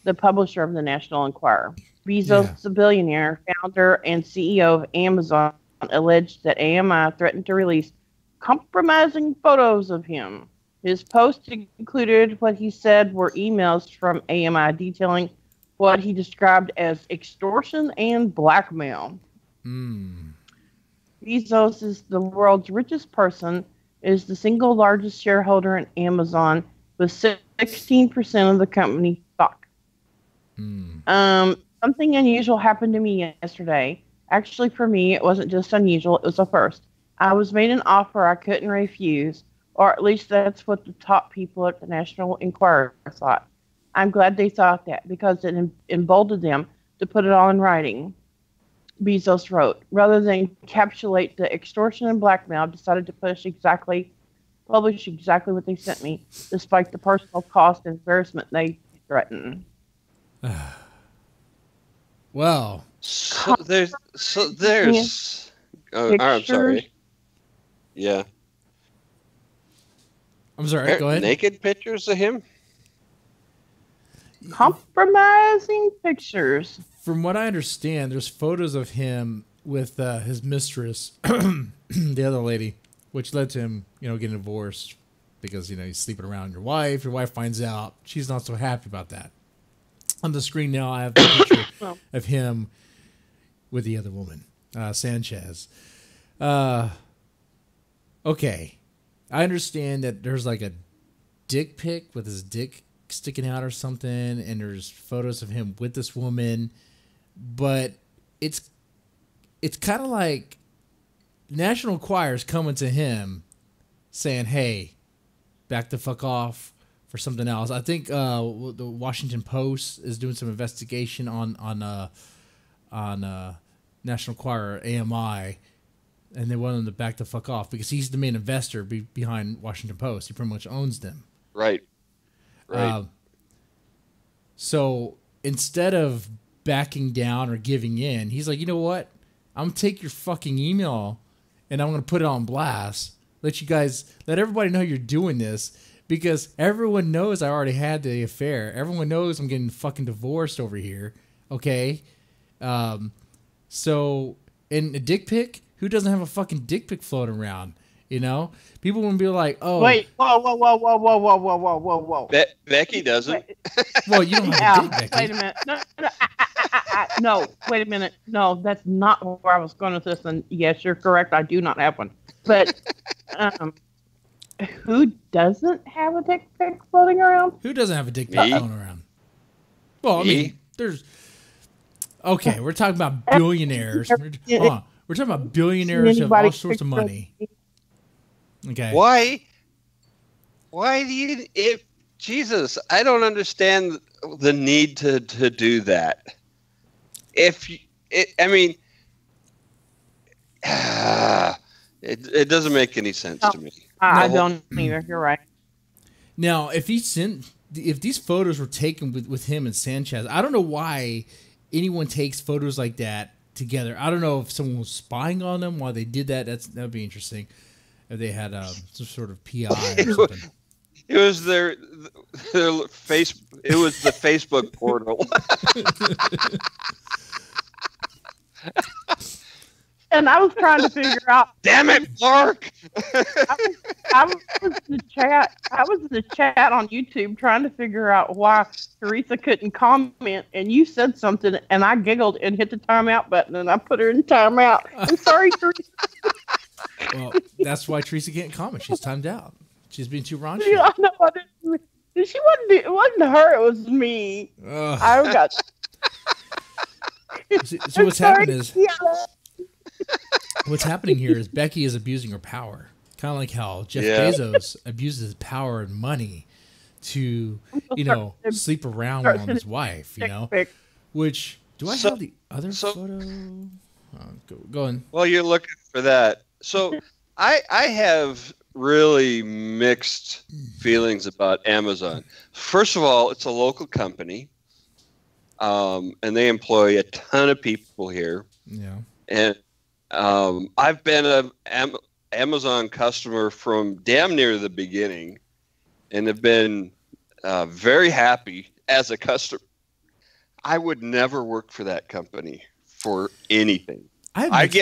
the publisher of the National Enquirer. Bezos, the billionaire, founder, and CEO of Amazon, alleged that AMI threatened to release compromising photos of him. His post included what he said were emails from AMI detailing what he described as extortion and blackmail. Bezos is the world's richest person, is the single largest shareholder in Amazon with 16% of the company stock. Something unusual happened to me yesterday. Actually, for me, it wasn't just unusual, it was a first. I was made an offer I couldn't refuse, or at least that's what the top people at the National Enquirer thought. I'm glad they thought that because it emboldened them to put it all in writing. Bezos wrote, rather than encapsulate the extortion and blackmail, I decided to publish exactly what they sent me, despite the personal cost and embarrassment they threatened.
Well,
there's I'm sorry. Yeah.
I'm sorry. Go ahead.
Naked pictures of him?
Compromising pictures.
From what I understand, there's photos of him with his mistress, the other lady, which led to him, getting divorced because, he's sleeping around your wife. Your wife finds out. She's not so happy about that. On the screen now, I have the picture of him with the other woman, Sanchez. Okay. I understand that there's like a dick pic with his dick sticking out or something, and there's photos of him with this woman, but it's kind of like National Enquirer's coming to him saying, hey, back the fuck off for something else. I think the Washington Post is doing some investigation on National Enquirer, AMI, and they want him to back the fuck off because he's the main investor behind Washington Post. He pretty much owns them.
Right.
So instead of backing down or giving in, he's like, you know what? I'm gonna take your fucking email and I'm gonna put it on blast. Let everybody know you're doing this because everyone knows I already had the affair. Everyone knows I'm getting fucking divorced over here. Okay. So in a dick pic, who doesn't have a fucking dick pic floating around? People wouldn't be like, "Oh,
wait, whoa.
Becky doesn't.
Well, you don't have a dick, Becky.
Wait a minute. No, wait a minute. No, that's not where I was going with this. And yes, you're correct. I do not have one. But who doesn't have a dick pic floating around?
Who doesn't have a dick pic floating around? Well, I mean, there's. Okay, we're talking about billionaires. We're talking about billionaires who have all sorts of money. Okay.
Why do you? Jesus, I don't understand the need to do that. It doesn't make any sense to me.
I don't either. You're right.
Now, if these photos were taken with him and Sanchez, I don't know why anyone takes photos like that together. I don't know if someone was spying on them while they did that. That'd be interesting. If they had some sort of PI or something.
It was their face. It was the Facebook portal.
And I was trying to figure out.
Damn it, Mark!
I was in the chat on YouTube trying to figure out why Teresa couldn't comment, and you said something, and I giggled and hit the timeout button, and I put her in timeout. I'm sorry, Teresa.
Well, that's why Teresa can't comment. She's timed out. She's being too raunchy.
Yeah, no, I didn't. It wasn't her. It was me.
Ugh.
I got.
So what's happening is. What's happening here is Becky is abusing her power. Kind of like how Jeff Bezos abuses his power and money to, sleep around on his wife, Which, do I have the other photo? Go on.
Well, you're looking for that. So I have really mixed feelings about Amazon. First of all, it's a local company, and they employ a ton of people here.
Yeah.
And I've been an Amazon customer from damn near the beginning and have been very happy as a customer. I would never work for that company for anything. I have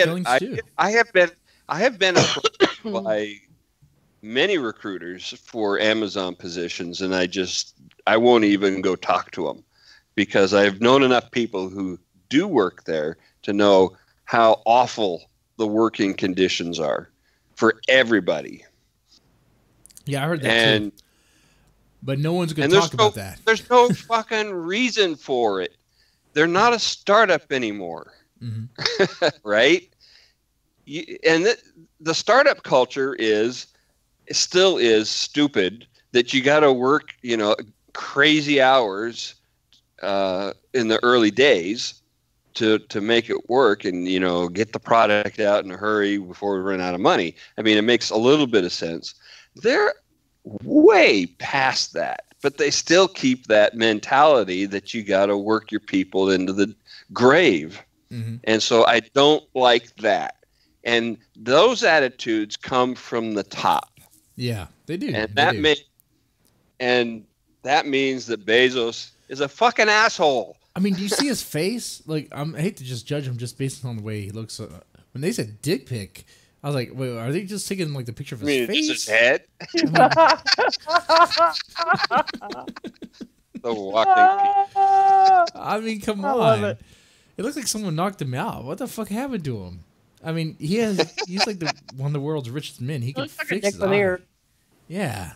been approached by many recruiters for Amazon positions, and I won't even go talk to them because I've known enough people who do work there to know how awful the working conditions are for everybody.
Yeah, I heard that too. But no one's going to talk about that.
There's no fucking reason for it. They're not a startup anymore. Mm-hmm. Right? The startup culture still is stupid that you got to work, crazy hours in the early days to make it work and, get the product out in a hurry before we run out of money. I mean, it makes a little bit of sense. They're way past that, but they still keep that mentality that you got to work your people into the grave. Mm-hmm. And so I don't like that. And those attitudes come from the top.
Yeah, they do.
And
They do.
that means that Bezos is a fucking asshole.
I mean, do you see his face? Like, I hate to just judge him just based on the way he looks. When they said dick pic, I was like, wait, are they just taking like the picture of his face?
His head? The walking pic.
I mean, come on.
love it.
It looks like someone knocked him out. What the fuck happened to him? I mean, he's like one of the world's richest men. He can
Looks like a
fix
dick
his
with
eye.
ears.
Yeah.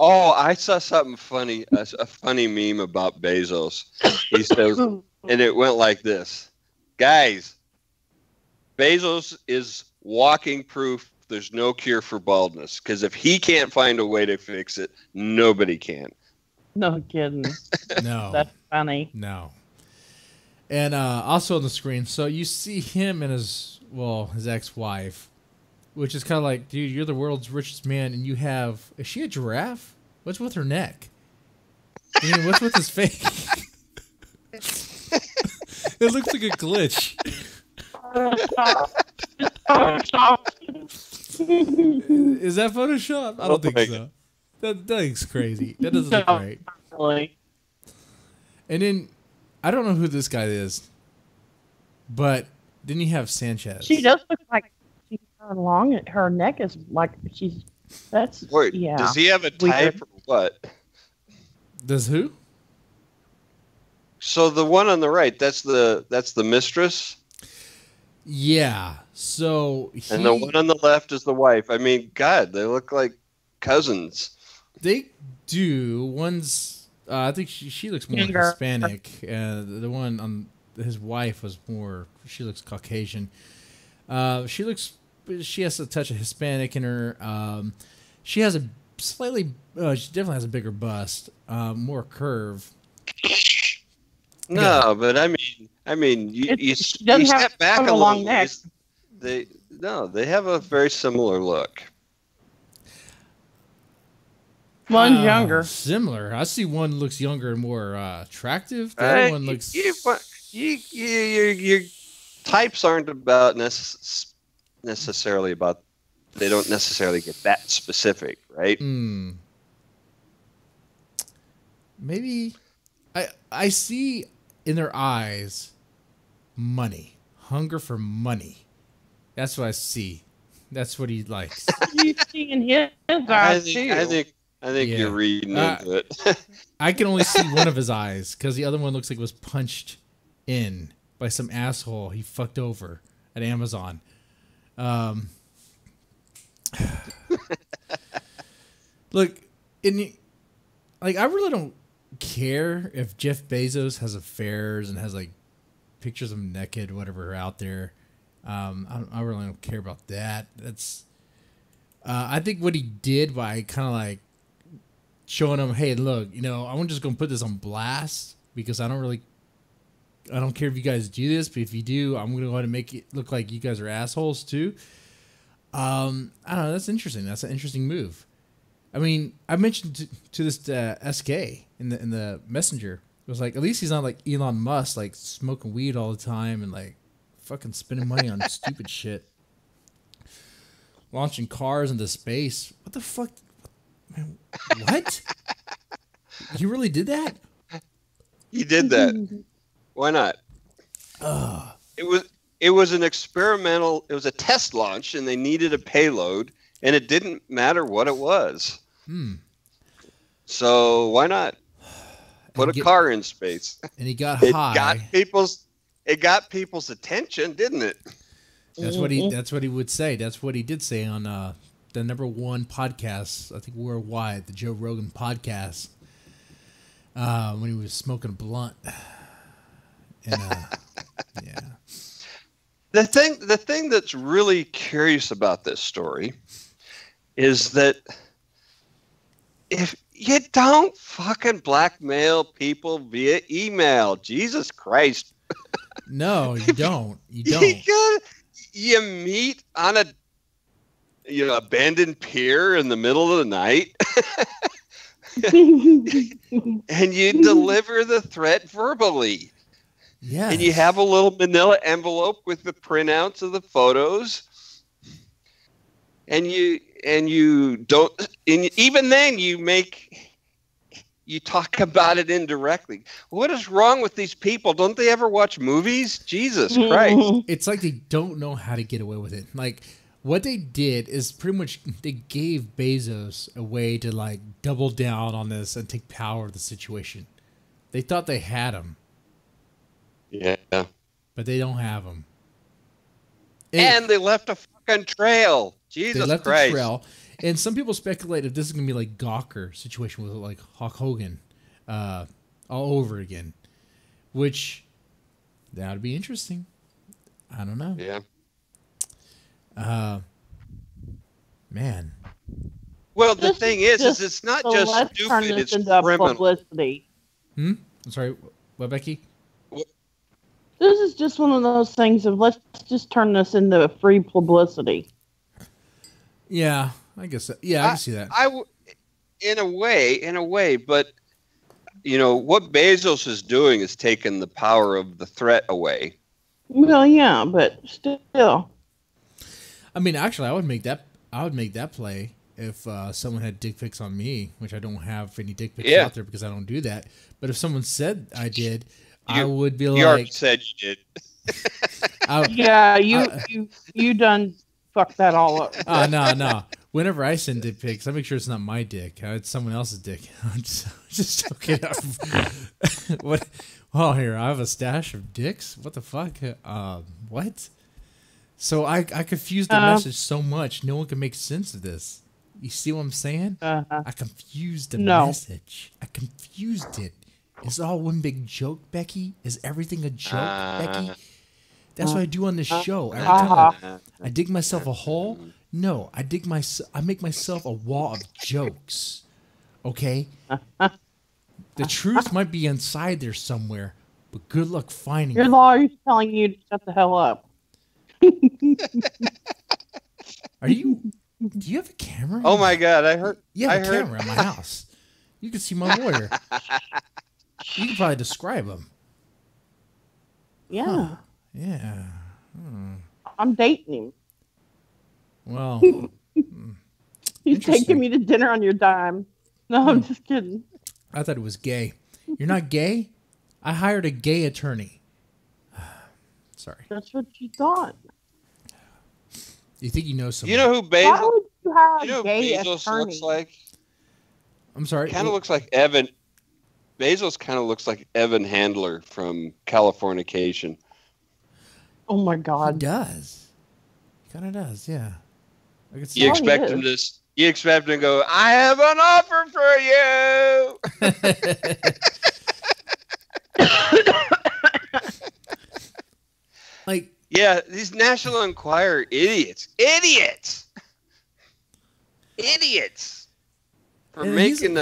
Oh, I saw something funny, a funny meme about Bezos. He says, and it went like this. Guys, Bezos is walking proof there's no cure for baldness. Because if he can't find a way to fix it, nobody can.
No kidding.
No.
That's funny.
No. And also on the screen, so you see him and his ex-wife, which is kind of like, dude, you're the world's richest man, and you have... Is she a giraffe? What's with her neck? I mean, what's with his face? It looks like a glitch. Is that Photoshop? I don't think so. That thing's crazy. That doesn't look right.
Really.
And then, I don't know who this guy is, but then you have Sanchez.
She does look like she's long. Her neck is like she's. That's
Wait,
yeah.
does he have a type or what?
Does who?
So the one on the right, that's the mistress,
Yeah. So
and the one on the left is the wife. I mean, God, they look like cousins.
they do. One's I think she looks more
Younger.
Hispanic. The one on his wife was more. She looks Caucasian. She has a touch of Hispanic in her. She has a slightly. She definitely has a bigger bust, more curve.
No, but I mean, you
she doesn't have
step back
a
a
long
little
neck.
ways. They have a very similar look.
One's younger.
Similar. I see one looks younger and more attractive. The other one looks.
Your types aren't about necessarily about. They don't necessarily get that specific, right?
Maybe I see in their eyes money, hunger for money. That's what I see. That's what he likes.
You see in his
I
eyes
think
too.
Yeah.
you're reading into it.
I can only see one of his eyes because the other one looks like it was punched in by some asshole he fucked over at Amazon. Look, I really don't care if Jeff Bezos has affairs and has like pictures of him naked, whatever, out there. I really don't care about that. That's I think what he did by kind of like showing him, hey, look, I'm just gonna put this on blast because I don't care if you guys do this, but if you do, I'm gonna go ahead and make it look like you guys are assholes too. I don't know. That's interesting. That's an interesting move. I mean, I mentioned to this SK in the messenger. It was like, at least he's not like Elon Musk, like smoking weed all the time and like fucking spending money on stupid shit, launching cars into space. What the fuck? Man, what? You really did that?
He did that. Why not? It was an experimental. It was a test launch, and they needed a payload, and it didn't matter what it was. So why not put a car in space?
And he got
It
high.
got people's attention, didn't it?
That's what he would say. That's what he did say on the #1 podcast, I think worldwide, the Joe Rogan podcast, when he was smoking a blunt. And yeah.
The thing that's really curious about this story is that if you don't fucking blackmail people via email, Jesus Christ.
No, you don't. You don't.
You meet on a abandoned pier in the middle of the night and you deliver the threat verbally.
Yeah.
And you have a little manila envelope with the printouts of the photos. And you don't, and even then you talk about it indirectly. What is wrong with these people? Don't they ever watch movies? Jesus Christ.
It's like they don't know how to get away with it. Like, what they did is pretty much they gave Bezos a way to, like, double down on this and take power of the situation. They thought they had him.
Yeah.
But they don't have him.
And they left a fucking trail. Jesus
They left
Christ.
a trail. And some people speculate if this is going to be like Gawker situation with, like, Hulk Hogan all over again. Which, that would be interesting. I don't know.
Yeah.
Man.
Well, the thing is it's not
so
just
let's turn
stupid,
this
it's
into
criminal.
publicity.
I'm sorry, what, Becky?
This is just one of those things of let's just turn this into free publicity.
Yeah, I guess so. Yeah, I can see that.
In a way, but you know what Bezos is doing is taking the power of the threat away.
Well, yeah, but still.
I mean, actually, I would make that play if someone had dick pics on me, which I don't have any dick pics out there because I don't do that. But if someone said I did, I would be like,
you already said you did.
Yeah, you done fucked that all up.
Oh, no. Whenever I send dick pics, I make sure it's not my dick. It's someone else's dick. I'm just joking. What? Oh, here, I have a stash of dicks? What the fuck? What? So I confused the message so much, no one can make sense of this. You see what I'm saying? I confused the message. I confused it. It's all one big joke, Becky? Is everything a joke, Becky? That's what I do on this show. Every time I dig myself a hole. No, I make myself a wall of jokes. Okay? The truth might be inside there somewhere, but good luck finding it.
Your lawyer's telling you to shut the hell up.
Do you have a camera?
Oh my God, I heard.
You have a camera in my house. You can see my lawyer. You can probably describe him.
Yeah.
Huh. Yeah.
I'm dating him.
Well,
He's taking me to dinner on your dime. No, I'm just kidding.
I thought it was gay. You're not gay? I hired a gay attorney. Sorry.
That's what you thought.
You think you know someone?
You know who
Why would you hire
you know
a gay
Bezos
attorney?
looks like?
I'm sorry.
Kind of looks like Evan. Bezos kind of looks like Evan Handler from Californication.
Oh my
He
God.
does. He kind of does, yeah. I could see
You expect him to. You expect him to go, I have an offer for you.
like,
yeah, these National Enquirer idiots. For
And
making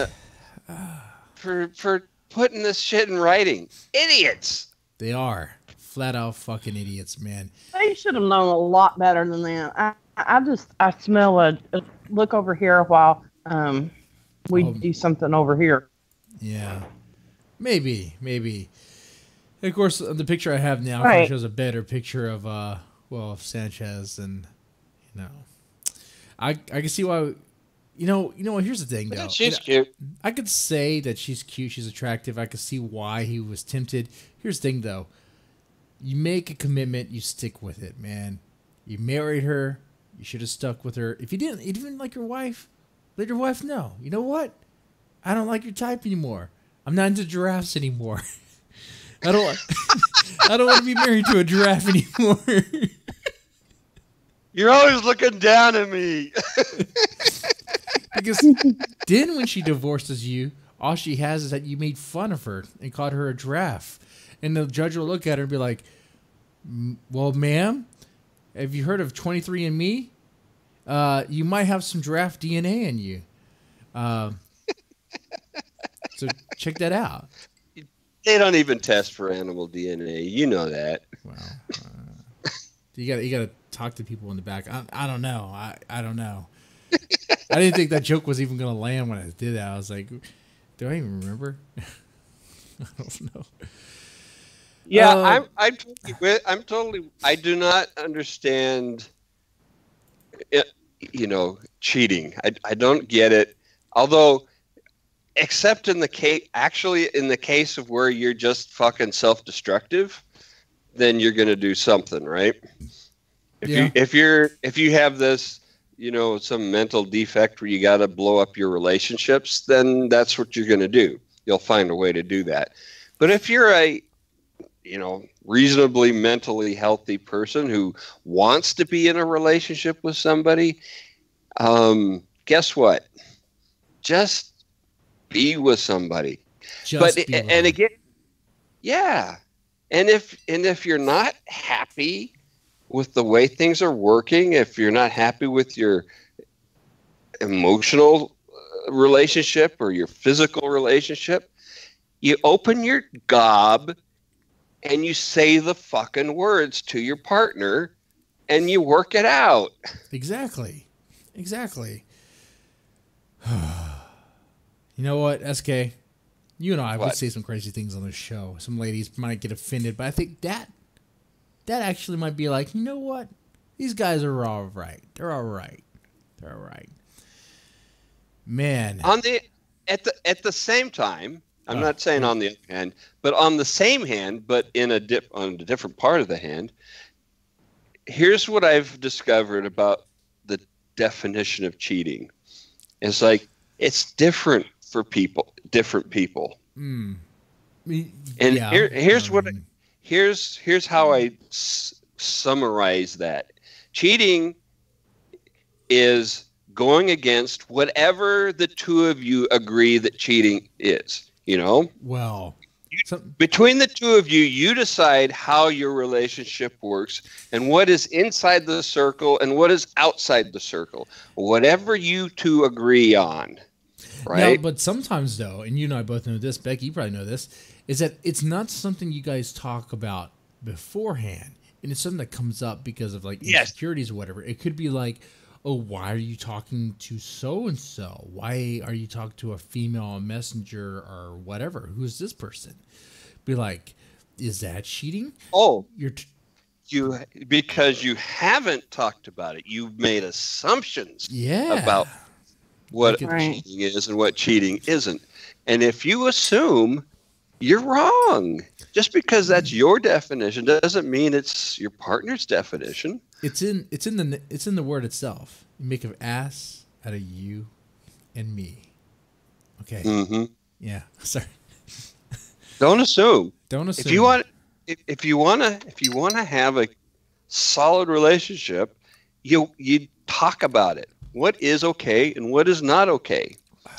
for putting this shit in writing. Idiots.
they are flat out fucking idiots, man.
They should have known a lot better than that. I smell a look over here while we do something over here.
Yeah, maybe. And of course, the picture I have now kind of shows a better picture of of Sanchez, and I can see why. You know what? Here's the thing, though.
She's cute.
I could say that she's cute, she's attractive. I could see why he was tempted. Here's the thing, though. You make a commitment, you stick with it, man. You married her. You should have stuck with her. If you didn't like your wife, let your wife know. You know what? I don't like your type anymore. I'm not into giraffes anymore. I don't want to be married to a giraffe anymore.
You're always looking down at me.
Because then when she divorces you, all she has is that you made fun of her and called her a giraffe. And the judge will look at her and be like, well, ma'am, have you heard of 23andMe? You might have some giraffe DNA in you. So check that out.
They don't even test for animal DNA. You know that.
Well, you gotta talk to people in the back. I don't know. I don't know. I didn't think that joke was even gonna land when I did that. I was like, do I even remember? I don't know.
Yeah, I'm totally. I do not understand. cheating. I don't get it. Although, except in the case of where you're just fucking self-destructive, then you're going to do something, right? If you have this, some mental defect where you got to blow up your relationships, then that's what you're going to do. You'll find a way to do that. But if you're a reasonably mentally healthy person who wants to be in a relationship with somebody, guess what? Just be with somebody. And again, yeah. And if you're not happy with the way things are working, if you're not happy with your emotional relationship or your physical relationship, you open your gob and you say the fucking words to your partner and you work it out.
Exactly. You know what, SK? You and I would say some crazy things on this show. Some ladies might get offended, but I think that actually might be like, you know what? These guys are all right. They're all right. Man.
At the same time, I'm not saying on the other hand, but on the same hand, but on a different part of the hand, here's what I've discovered about the definition of cheating. It's like, it's different for different people. And here's how I summarize that. Cheating is going against whatever the two of you agree that cheating is.
Well,
between the two of you, you decide how your relationship works and what is inside the circle and what is outside the circle. Whatever you two agree on, right?
No, but sometimes, though, and you and I both know this, Becky, you probably know this, is that it's not something you guys talk about beforehand. And it's something that comes up because of, like, insecurities or whatever. It could be like, oh, why are you talking to so-and-so? Why are you talking to a female messenger or whatever? Who's this person? Be like, is that cheating?
Oh, because you haven't talked about it. You've made assumptions about what cheating is and what cheating isn't. And if you assume, you're wrong. Just because that's your definition doesn't mean it's your partner's definition.
It's in the word itself. You make an ass out of you and me. Okay.
Mm-hmm.
Yeah. Sorry.
Don't assume.
If
you want to have a solid relationship, you talk about it. What is okay and what is not okay,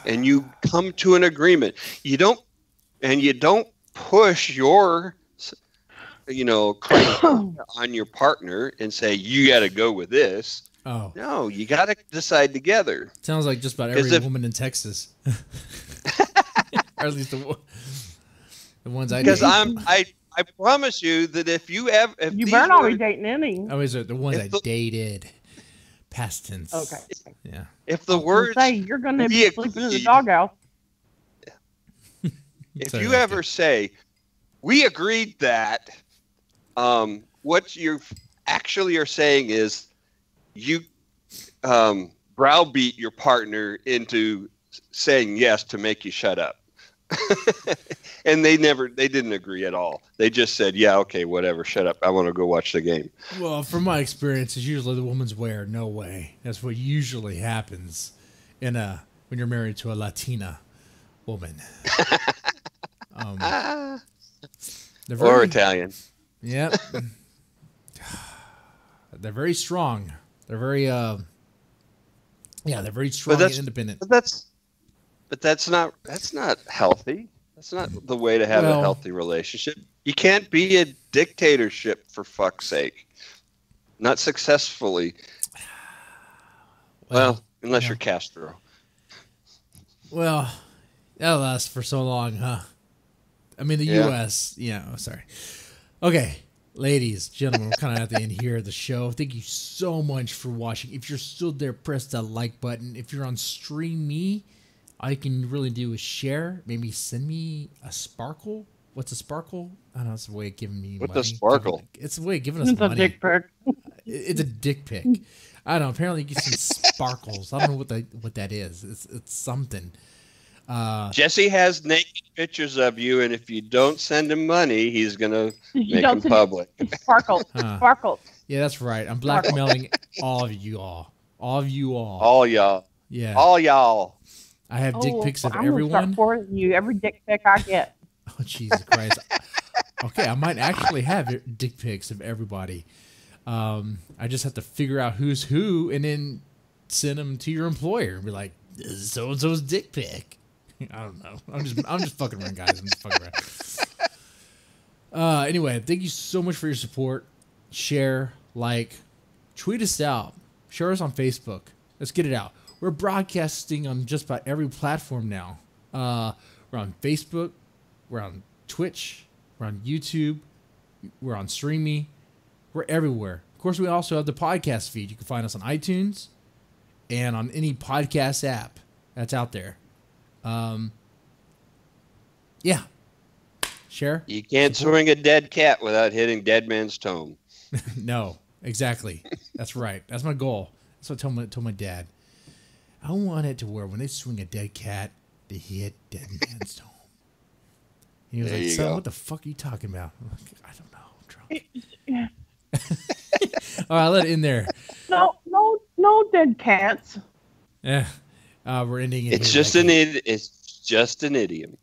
and you come to an agreement. You don't push your criteria on your partner and say you got to go with this.
Oh
no, you got to decide together.
Sounds like just about every woman in Texas, or at least the ones I.
Because I promise you that if you
better not be dating any.
Oh, is it the ones I dated? Past tense.
Okay.
Yeah.
If the words
say you're going to be sleeping in the doghouse.
If you ever say, we agreed that, what you actually are saying is you browbeat your partner into saying yes to make you shut up. And they didn't agree at all. They just said, yeah, okay, whatever, shut up. I want to go watch the game.
Well, from my experience, it's usually the woman's way or no way. That's what usually happens when you're married to a Latina woman.
Or Italian.
Yep. They're very strong. They're very they're very strong and independent.
But that's not healthy. That's not the way to have a healthy relationship. You can't be a dictatorship, for fuck's sake. Not successfully. Well, unless you're Castro.
Well, that'll last for so long, huh? I mean, the U.S. Yeah, sorry. Okay, ladies, gentlemen, we're kind of at the end here of the show. Thank you so much for watching. If you're still there, press that like button. If you're on Stream Me, all you can really do is share. Maybe send me a sparkle. What's a sparkle? I don't know. It's a way of giving me money.
What's a sparkle?
It's a way of giving us money.
It's a dick pic.
It's a dick pic. I don't know. Apparently, you get some sparkles. I don't know what that is. It's something.
Jesse has naked pictures of you, and if you don't send him money, he's gonna make them public.
Sparkles. Sparkles.
Yeah, that's right. I'm blackmailing all of you all. All of you all.
All y'all.
Yeah.
All y'all.
I have dick pics of
I'm
everyone.
gonna start forwarding you every dick pic I get.
Oh, Jesus Christ. Okay, I might actually have dick pics of everybody. I just have to figure out who's who and then send them to your employer and be like, this is so-and-so's dick pic. I don't know. I'm just fucking around, guys. I'm just fucking around. Anyway, thank you so much for your support. Share, like, tweet us out. Share us on Facebook. Let's get it out. We're broadcasting on just about every platform now. We're on Facebook. We're on Twitch. We're on YouTube. We're on Streamy. We're everywhere. Of course, we also have the podcast feed. You can find us on iTunes and on any podcast app that's out there. Yeah. Share?
You can't swing a dead cat without hitting Deadman's Tome.
No, exactly. That's right. That's my goal. That's what I told my dad. I want it to where when they swing a dead cat, they hit Deadman's Tome. And he was like, son, what the fuck are you talking about? I'm like, I don't know. I'm drunk. All right, I'll let it in there.
No dead cats.
Yeah. We're ending it.
It's just an idiom.